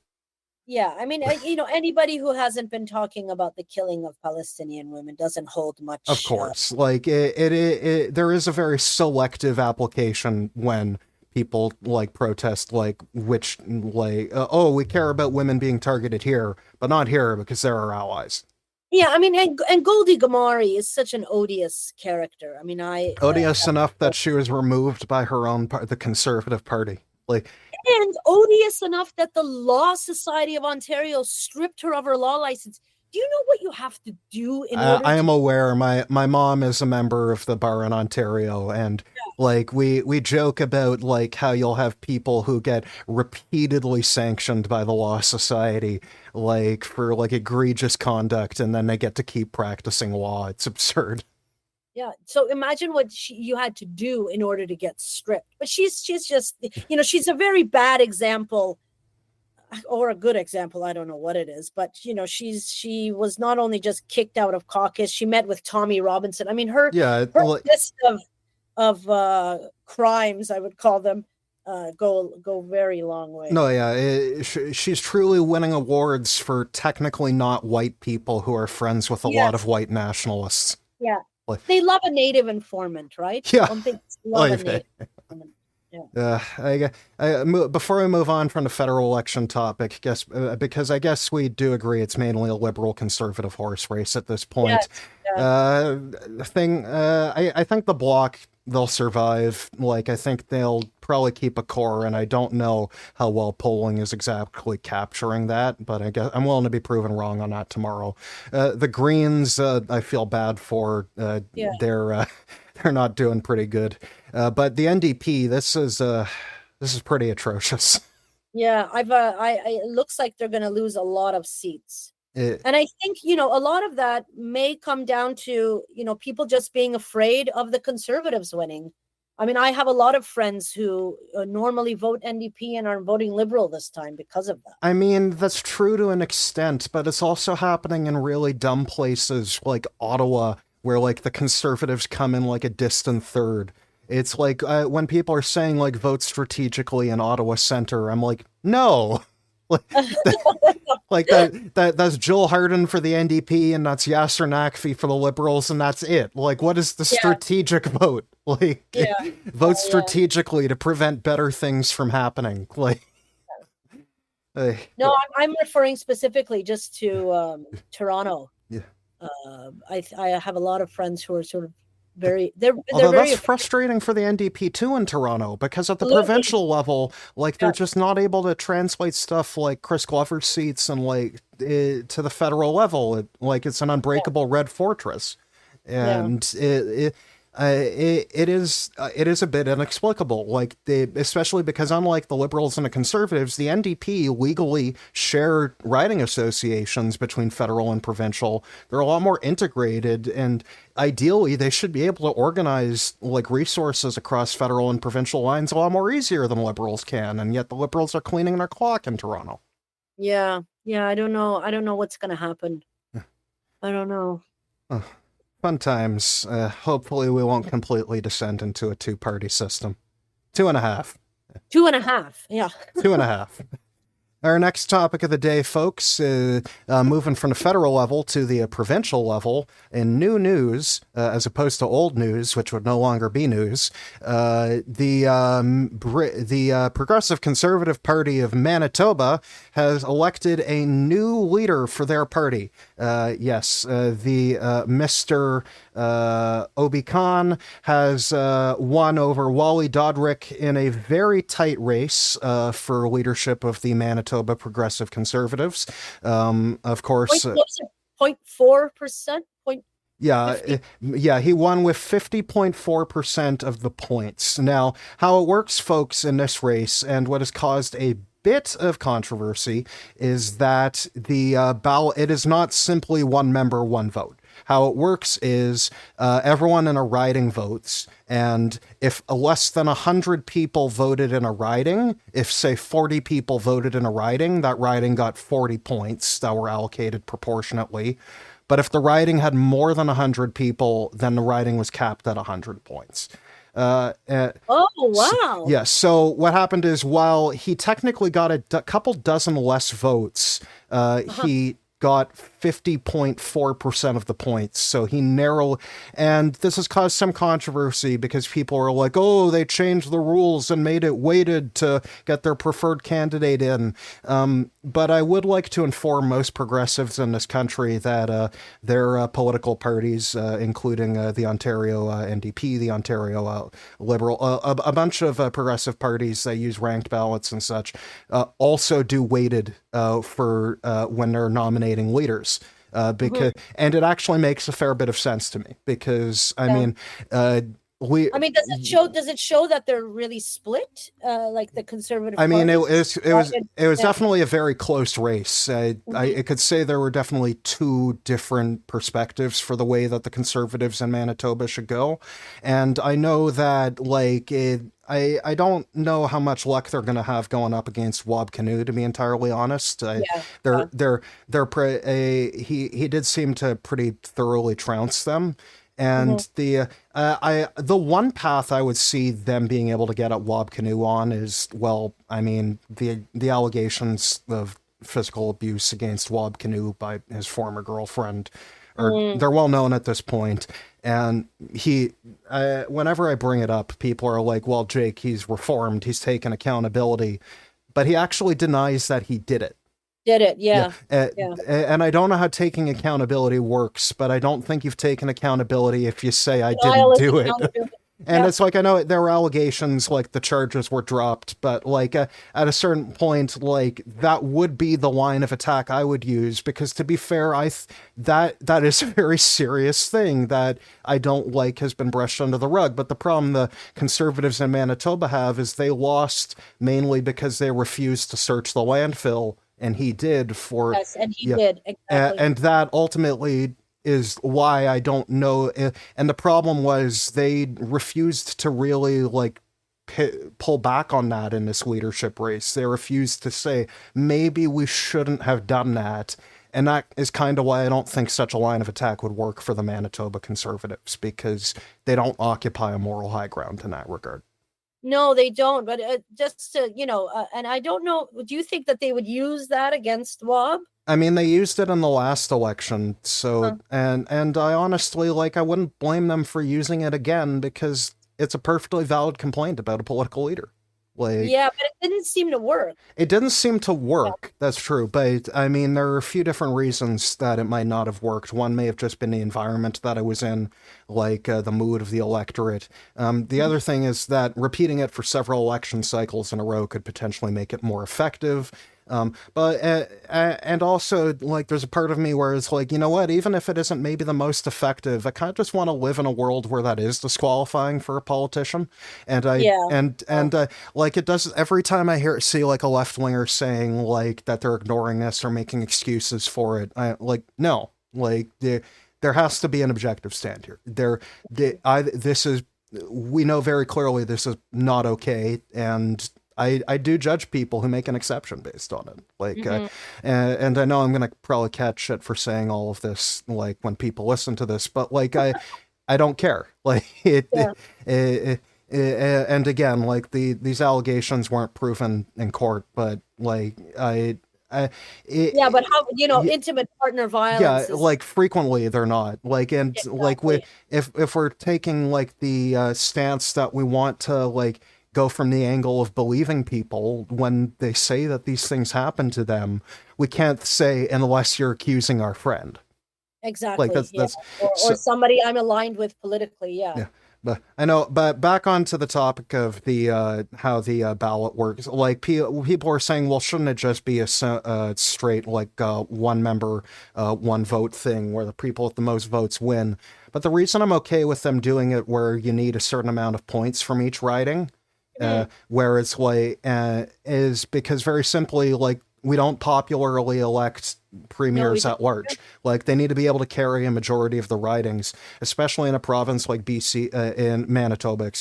Yeah, I mean, anybody who hasn't been talking about the killing of Palestinian women doesn't hold Of much. course, like there is a very selective application when people like protest, like which like oh, we care about women being targeted here, but not here because they're our allies. Yeah, I mean, and Goldie Gamari is such an odious character. I mean, Odious enough that she was removed by her own the Conservative Party. Like, and odious enough that the Law Society of Ontario stripped her of her law license. Do you know what you have to do in order I am to? aware. My mom is a member of the bar in Ontario, and like we joke about like how you'll have people who get repeatedly sanctioned by the Law Society, like for like egregious conduct, and then they get to keep practicing law. It's absurd. Yeah. So imagine what you had to do in order to get stripped. But she's just, she's a very bad example or a good example. I don't know what it is, but she was not only just kicked out of caucus, she met with Tommy Robinson. I mean, her list of crimes, I would call them, go very long way. No, yeah, she's truly winning awards for technically not white people who are friends with a lot of white nationalists. Yeah. They love a native informant, right? Yeah. Don't they love a native informant? Yeah. Before we move on from the federal election topic, because I guess we do agree it's mainly a liberal conservative horse race at this point. Yes, I think the Bloc, they'll survive. Like, I think they'll probably keep a core, and I don't know how well polling is exactly capturing that, but I guess I'm willing to be proven wrong on that tomorrow. The Greens, I feel bad for. They're not doing pretty good. But the NDP, this is pretty atrocious. Yeah, it looks like they're going to lose a lot of seats. And I think, a lot of that may come down to, people just being afraid of the Conservatives winning. I mean, I have a lot of friends who normally vote NDP and are voting Liberal this time because of that. I mean, that's true to an extent, but it's also happening in really dumb places like Ottawa, where like the Conservatives come in like a distant third. It's like when people are saying like vote strategically in Ottawa Centre, I'm like, no. That's Jill Hardin for the NDP, and that's Yasser Naqvi for the Liberals, and that's it. Like, what is the strategic vote? Like, vote strategically to prevent better things from happening. Like, no, I'm referring specifically just to Toronto. Yeah. I have a lot of friends who are sort of they're Although very that's frustrating for the NDP too in Toronto, because at the provincial level, like they're just not able to translate stuff like Chris Glover's seats and like to the federal level. It's an unbreakable red fortress, and it is a bit inexplicable. Like especially because unlike the Liberals and the Conservatives, the NDP legally share riding associations between federal and provincial. They're a lot more integrated, and ideally they should be able to organize like resources across federal and provincial lines a lot more easier than Liberals can. And yet the Liberals are cleaning their clock in Toronto. Yeah. I don't know what's going to happen. I don't know. Fun times. Hopefully we won't completely descend into a two-party system. 2.5. 2.5, yeah. 2.5. Our next topic of the day, folks, moving from the federal level to the provincial level, in new news, as opposed to old news, which would no longer be news, the Progressive Conservative Party of Manitoba has elected a new leader for their party. Mr. Obi Khan has won over Wally Dodrick in a very tight race for leadership of the Manitoba Progressive Conservatives. Of course, 0.4%. Yeah, he won with 50.4% of the points. Now, how it works, folks, in this race, and what has caused a bit of controversy, is that the ballot, it is not simply one member, one vote. How it works is everyone in a riding votes, and if less than 100 people voted in a riding, if, say, 40 people voted in a riding, that riding got 40 points that were allocated proportionately. But if the riding had more than 100 people, then the riding was capped at 100 points. Uh, uh, Oh, so, wow. yeah, so what happened is while he technically got a couple dozen less votes, he got 50.4% of the points. So he narrowed, and this has caused some controversy because people are like, oh, they changed the rules and made it weighted to get their preferred candidate in. But I would like to inform most progressives in this country that their political parties, including the Ontario NDP, the Ontario Liberal, a bunch of progressive parties that use ranked ballots and such, also do weighted for when they're nominating leaders. Because and it actually makes a fair bit of sense to me because I mean, does it show that they're really split? Like the conservative. I mean, parties? it was definitely a very close race. I could say there were definitely two different perspectives for the way that the Conservatives in Manitoba should go, and I know that I don't know how much luck they're going to have going up against Wab Kinew, to be entirely honest. He did seem to pretty thoroughly trounce them. And the one path I would see them being able to get at Wab Kinew on is, well, I mean, the allegations of physical abuse against Wab Kinew by his former girlfriend they're well known at this point. And whenever I bring it up, people are like, well, Jake, he's reformed. He's taken accountability. But he actually denies that he did it. And I don't know how taking accountability works, but I don't think you've taken accountability if you say I didn't do it. And it's like, I know there were allegations, like the charges were dropped, but like at a certain point, like that would be the line of attack I would use, because to be fair, that is a very serious thing that I don't like has been brushed under the rug. But the problem the Conservatives in Manitoba have is they lost mainly because they refused to search the landfill, and he did for... Yes, and he did, exactly. And that ultimately is why I don't know. And the problem was they refused to really pull back on that in this leadership race. They refused to say, maybe we shouldn't have done that. And that is kind of why I don't think such a line of attack would work for the Manitoba Conservatives, because they don't occupy a moral high ground in that regard. No, they don't. But just to, and I don't know, do you think that they would use that against Wab? I mean, they used it in the last election, so, and I honestly, I wouldn't blame them for using it again, because it's a perfectly valid complaint about a political leader. Yeah, but it didn't seem to work. It didn't seem to work, that's true, but, I mean, there are a few different reasons that it might not have worked. One may have just been the environment that I was in, the mood of the electorate. The other thing is that repeating it for several election cycles in a row could potentially make it more effective. And also, there's a part of me where it's you know what, even if it isn't maybe the most effective, I kind of just want to live in a world where that is disqualifying for a politician. And it does every time I see a left-winger saying that they're ignoring this or making excuses for it. No, there has to be an objective stand here. We know very clearly this is not okay, and I do judge people who make an exception based on it. And I know I'm going to probably catch shit for saying all of this, when people listen to this, but I don't care. And again, these allegations weren't proven in court, but but how, intimate partner violence. Yeah, frequently they're not. Exactly. If we're taking the stance that we want to go from the angle of believing people when they say that these things happen to them, we can't say unless you're accusing our friend. Exactly. Or somebody I'm aligned with politically. Yeah. But I know. But back onto the topic of the how the ballot works. People are saying, well, shouldn't it just be a straight one member, one vote thing where the people with the most votes win? But the reason I'm okay with them doing it where you need a certain amount of points from each riding. Where it's is because very simply, we don't popularly elect premiers at large. They need to be able to carry a majority of the ridings, especially in a province like BC, in Manitoba,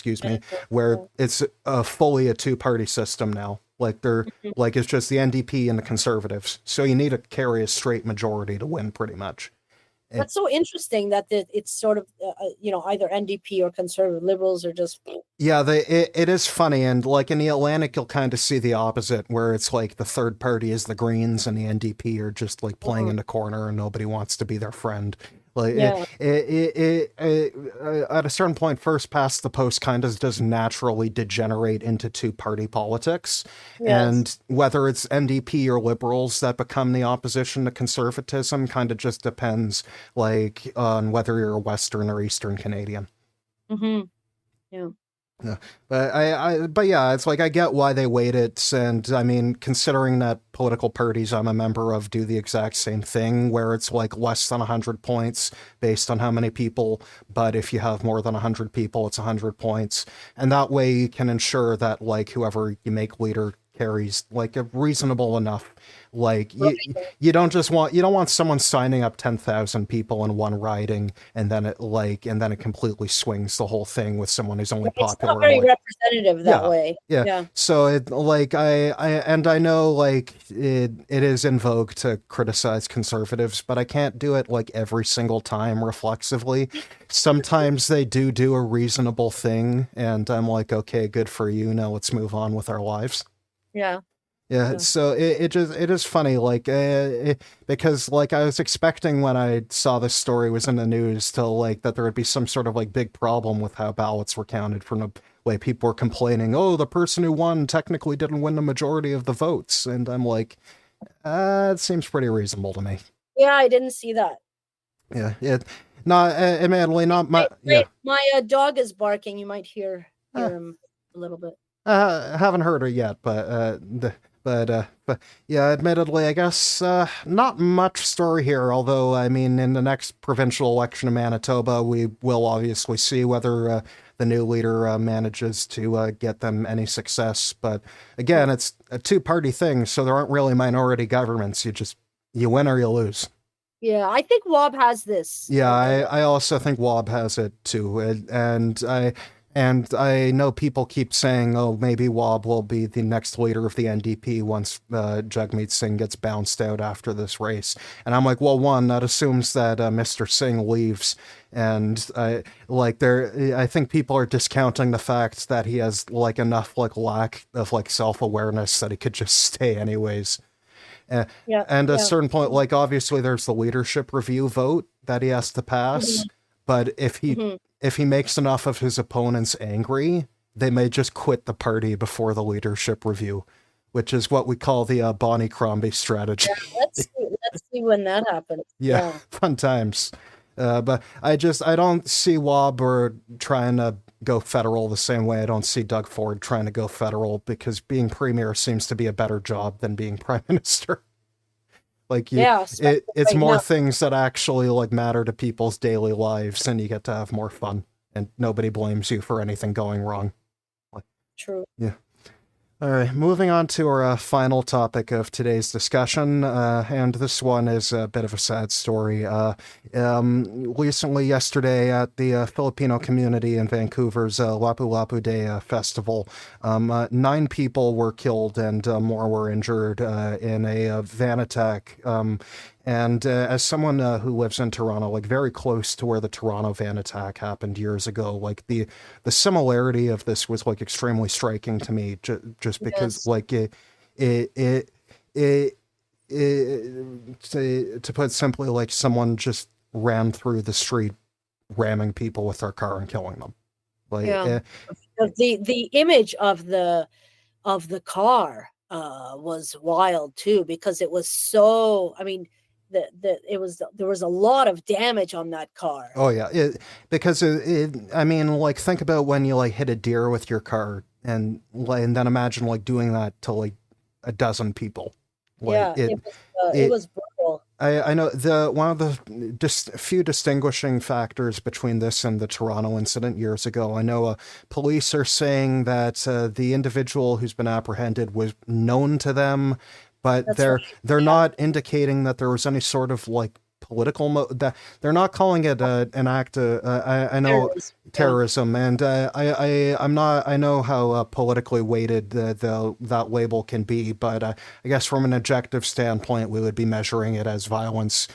where it's fully a two-party system now. It's just the NDP and the Conservatives. So you need to carry a straight majority to win, pretty much. That's so interesting that it's sort of, either NDP or conservative liberals are just. Yeah, it is funny, and like in the Atlantic, you'll kind of see the opposite, where it's like the third party is the Greens, and the NDP are just like playing in the corner, and nobody wants to be their friend. Like Yeah. at a certain point, first past the post kind of does naturally degenerate into two-party politics, Yes. and whether it's NDP or liberals that become the opposition to conservatism kind of just depends, like on whether you're a Western or Eastern Canadian. Mm-hmm. Yeah. Yeah. But yeah, it's like I get why they waited, and I mean, considering that political parties I'm a member of do the exact same thing, where it's like less than 100 points based on how many people, but if you have more than 100 people, it's 100 points, and that way you can ensure that like whoever you make leader carries like a reasonable enough, like you don't want someone signing up 10,000 people in one riding, and then it completely swings the whole thing with someone who's only It's popular not very in, like, representative that way. yeah. Yeah. So it like I know like it is in vogue to criticize conservatives, but I can't do it like every single time reflexively. Sometimes they do a reasonable thing, and I'm like, okay, good for you. Now let's move on with our lives. Yeah. Yeah, Yeah. so it is funny, like because like I was expecting when I saw this story was in the news to like that there would be some sort of like big problem with how ballots were counted from the way people were complaining. Oh, the person who won technically didn't win the majority of the votes, and I'm like, it seems pretty reasonable to me. Yeah, I didn't see that. Yeah, admittedly not my Wait, my dog is barking. You might hear him a little bit. Haven't heard her yet, but yeah, admittedly, I guess not much story here. Although, I mean, in the next provincial election in Manitoba, we will obviously see whether the new leader manages to get them any success. But again, it's a two-party thing, so there aren't really minority governments. You win or you lose. Yeah, I think Wob has this. Yeah, I also think Wob has it too, and I know people keep saying, oh, maybe Wob will be the next leader of the NDP once Jagmeet Singh gets bounced out after this race. And I'm like, well, one, that assumes that Mr. Singh leaves. And I think people are discounting the fact that he has like enough like lack of like self-awareness that he could just stay anyways. And at a certain point, like obviously there's the leadership review vote that he has to pass. Mm-hmm. But if he makes enough of his opponents angry, they may just quit the party before the leadership review, which is what we call the Bonnie Crombie strategy. Yeah, let's see when that happens. Yeah, fun times. But I don't see Wob or trying to go federal the same way I don't see Doug Ford trying to go federal, because being premier seems to be a better job than being prime minister. Like it's more things that actually like matter to people's daily lives, and you get to have more fun, and nobody blames you for anything going wrong. True. Yeah. All right, moving on to our final topic of today's discussion, and this one is a bit of a sad story. Recently, yesterday, at the Filipino community in Vancouver's Lapu Lapu Day festival, 9 people were killed and more were injured in a van attack. And as someone who lives in Toronto, like very close to where the Toronto van attack happened years ago, like the similarity of this was like extremely striking to me, just because like to put it simply, like someone just ran through the street, ramming people with their car and killing them. Like the image of the car was wild too, because it was so. I mean. There was a lot of damage on that car. Oh yeah, because I mean, like think about when you like hit a deer with your car, and then imagine like doing that to like a dozen people. Like, yeah, it was brutal. I know one of the few distinguishing factors between this and the Toronto incident years ago. I know police are saying that the individual who's been apprehended was known to them. But they're not indicating that there was any sort of like political that they're not calling it an act of I know terrorism, and I know how politically weighted that label can be, but I guess from an objective standpoint we would be measuring it as violence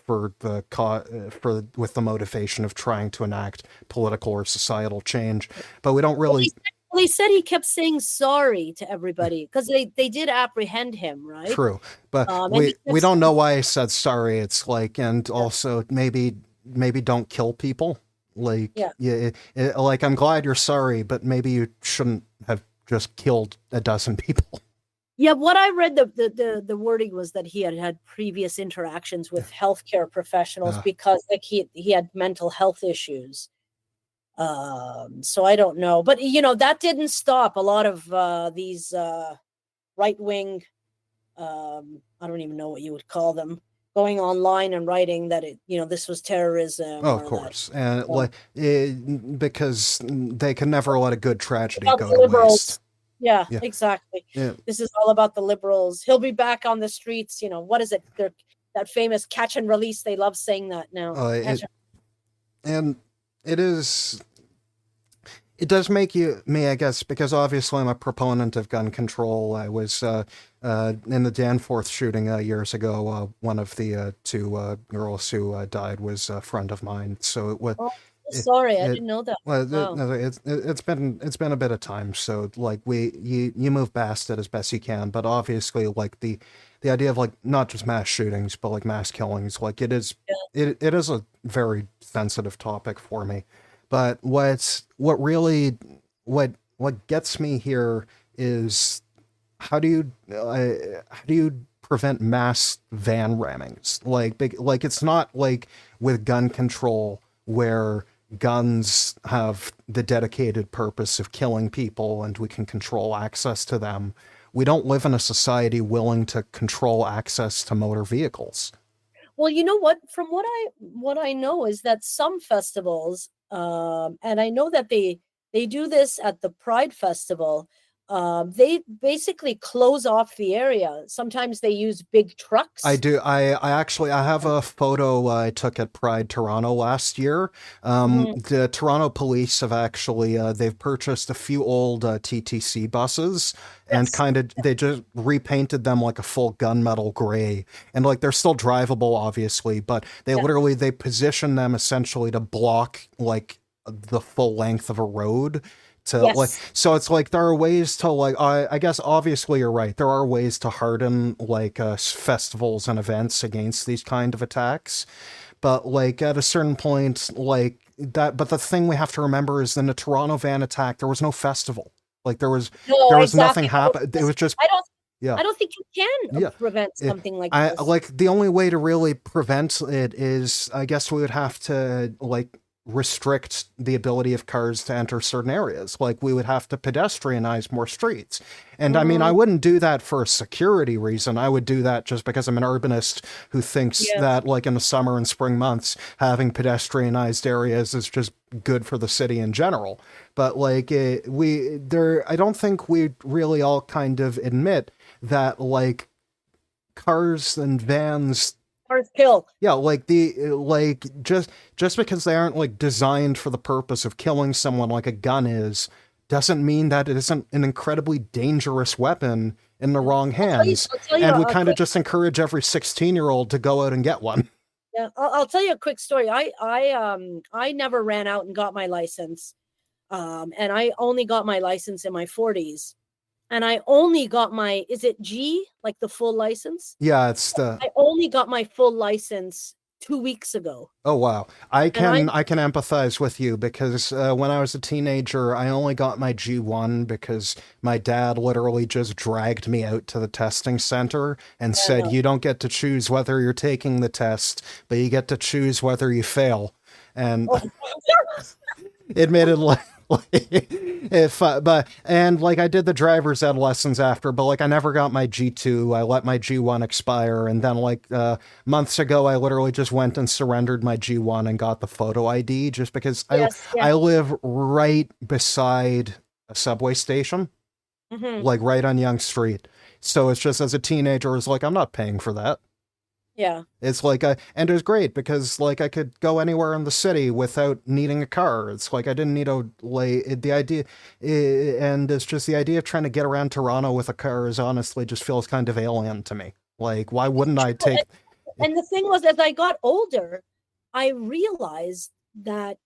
for with the motivation of trying to enact political or societal change, but we don't really. Well, he said he kept saying sorry to everybody because they did apprehend him, right? True, but And we don't know why he said sorry. It's like, and also maybe don't kill people. Like, yeah, like, I'm glad you're sorry, but maybe you shouldn't have just killed a dozen people. Yeah, what I read, the wording was that he had previous interactions with healthcare professionals because like he had mental health issues. So I don't know, but that didn't stop a lot of these right-wing, I don't even know what you would call them, going online and writing that this was terrorism. Oh, of course, and because they can never let a good tragedy go to waste. Yeah, exactly. Yeah. This is all about the liberals. He'll be back on the streets. What is it? That famous catch and release. They love saying that now. And it is. It does make me, I guess, because obviously I'm a proponent of gun control. I was in the Danforth shooting years ago. One of the two girls who died was a friend of mine. So it was. Sorry, I didn't know that. Well, wow. It's been a bit of time. So like you move past it as best you can. But obviously, like the idea of like not just mass shootings, but like mass killings, like it is a very sensitive topic for me. But what gets me here is how do you prevent mass van rammings? Like it's not like with gun control where guns have the dedicated purpose of killing people and we can control access to them. We don't live in a society willing to control access to motor vehicles. Well, you know what? From what I know is that some festivals, and I know that they do this at the Pride Festival. They basically close off the area. Sometimes they use big trucks. I do. I have a photo I took at Pride Toronto last year. The Toronto police have actually they've purchased a few old TTC buses and they just repainted them like a full gunmetal gray, and like they're still drivable, obviously, but they position them essentially to block like the full length of a road. So it's like there are ways to like I guess obviously you're right, there are ways to harden like festivals and events against these kind of attacks, but like at a certain point like that. But the thing we have to remember is in the Toronto van attack there was no festival, like there was nothing happen. It was just I don't think you can prevent something like this. Like the only way to really prevent it is, I guess, we would have to like restrict the ability of cars to enter certain areas. Like we would have to pedestrianize more streets. And I mean, I wouldn't do that for a security reason. I would do that just because I'm an urbanist who thinks that like in the summer and spring months, having pedestrianized areas is just good for the city in general. But like I don't think we really all kind of admit that like cars and vans kill. Yeah, like just because they aren't like designed for the purpose of killing someone like a gun is, doesn't mean that it isn't an incredibly dangerous weapon in the wrong hands. And we kind of just encourage every 16-year-old to go out and get one. Yeah, I'll tell you a quick story. I never ran out and got my license, and I only got my license in my 40s. And I only got my, is it G, like the full license? Yeah, it's I only got my full license 2 weeks ago. Oh, wow. I can empathize with you because when I was a teenager, I only got my G1 because my dad literally just dragged me out to the testing center and said, you don't get to choose whether you're taking the test, but you get to choose whether you fail. And it made it like, I did the driver's ed lessons after, but like I never got my G2. I let my G1 expire, and then like months ago I literally just went and surrendered my G1 and got the photo ID just because I live right beside a subway station, like right on Yonge Street. So it's just, as a teenager, it's like I'm not paying for that. Yeah. It's like, and it was great because like I could go anywhere in the city without needing a car. It's like I didn't need the idea, and it's just the idea of trying to get around Toronto with a car is honestly just feels kind of alien to me. Like, why wouldn't I take? And the thing was, as I got older, I realized that,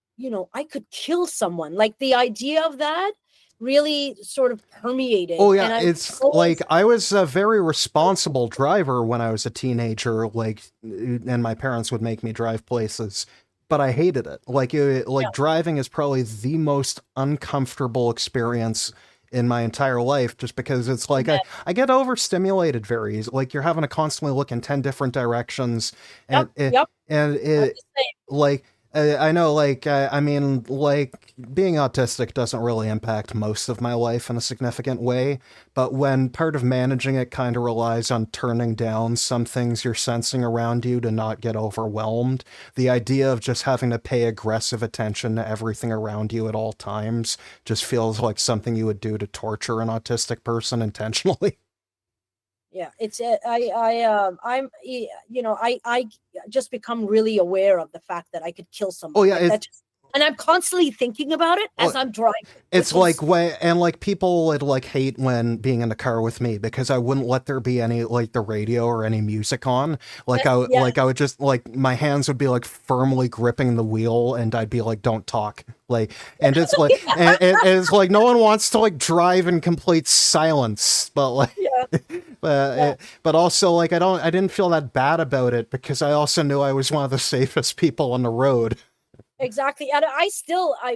I could kill someone. Like the idea of that really sort of permeated. Oh yeah, And it's like I was a very responsible driver when I was a teenager, and my parents would make me drive places, but I hated it. Driving is probably the most uncomfortable experience in my entire life, just because it's like I get overstimulated very easily. Like you're having to constantly look in 10 different directions, and like I know, I mean, like, being autistic doesn't really impact most of my life in a significant way, but when part of managing it kind of relies on turning down some things you're sensing around you to not get overwhelmed, the idea of just having to pay aggressive attention to everything around you at all times just feels like something you would do to torture an autistic person intentionally. Yeah, it's I'm I just become really aware of the fact that I could kill someone. Oh yeah, and I'm constantly thinking about it as I'm driving. It's people would hate when being in the car with me because I wouldn't let there be any the radio or any music on. I would just my hands would be firmly gripping the wheel and I'd be don't talk. And it's and it's no one wants to drive in complete silence, but but also I didn't feel that bad about it because I also knew I was one of the safest people on the road. Exactly. And I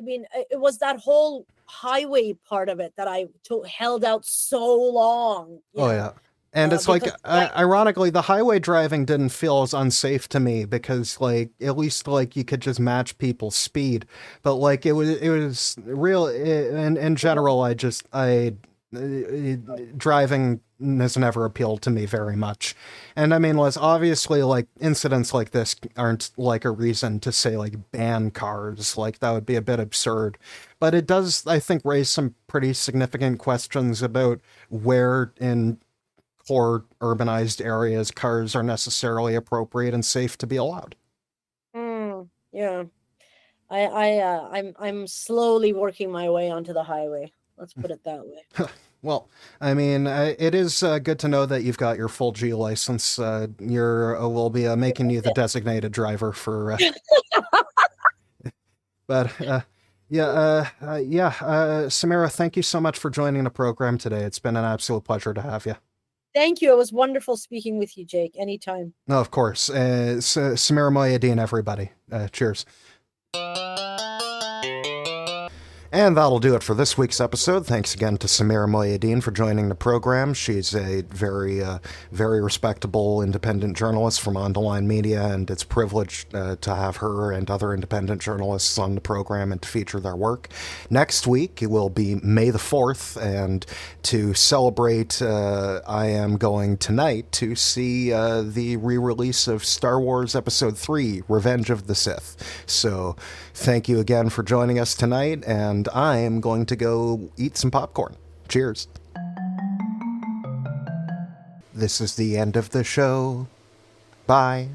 mean, it was that whole highway part of it that I held out so long. Yeah. And it's ironically, the highway driving didn't feel as unsafe to me because at least you could just match people's speed. But it was real in general. Driving has never appealed to me very much. And I mean, obviously incidents like this aren't a reason to say ban cars. That would be a bit absurd. But it does, I think, raise some pretty significant questions about where in core urbanized areas cars are necessarily appropriate and safe to be allowed. Yeah. I'm slowly working my way onto the highway. Let's put it that way. Well, I mean, it is good to know that you've got your full G license. We'll be making you the designated driver for. But Samira, thank you so much for joining the program today. It's been an absolute pleasure to have you. Thank you. It was wonderful speaking with you, Jake. Anytime. No, of course. Samira Mohyeddin, everybody. Cheers. And that'll do it for this week's episode. Thanks again to Samira Mohyeddin for joining the program. She's a very, very respectable independent journalist from On the Line Media, and it's a privilege to have her and other independent journalists on the program and to feature their work. Next week, it will be May the 4th, and to celebrate, I am going tonight to see the re-release of Star Wars Episode 3, Revenge of the Sith. So thank you again for joining us tonight, and I am going to go eat some popcorn. Cheers. This is the end of the show. Bye.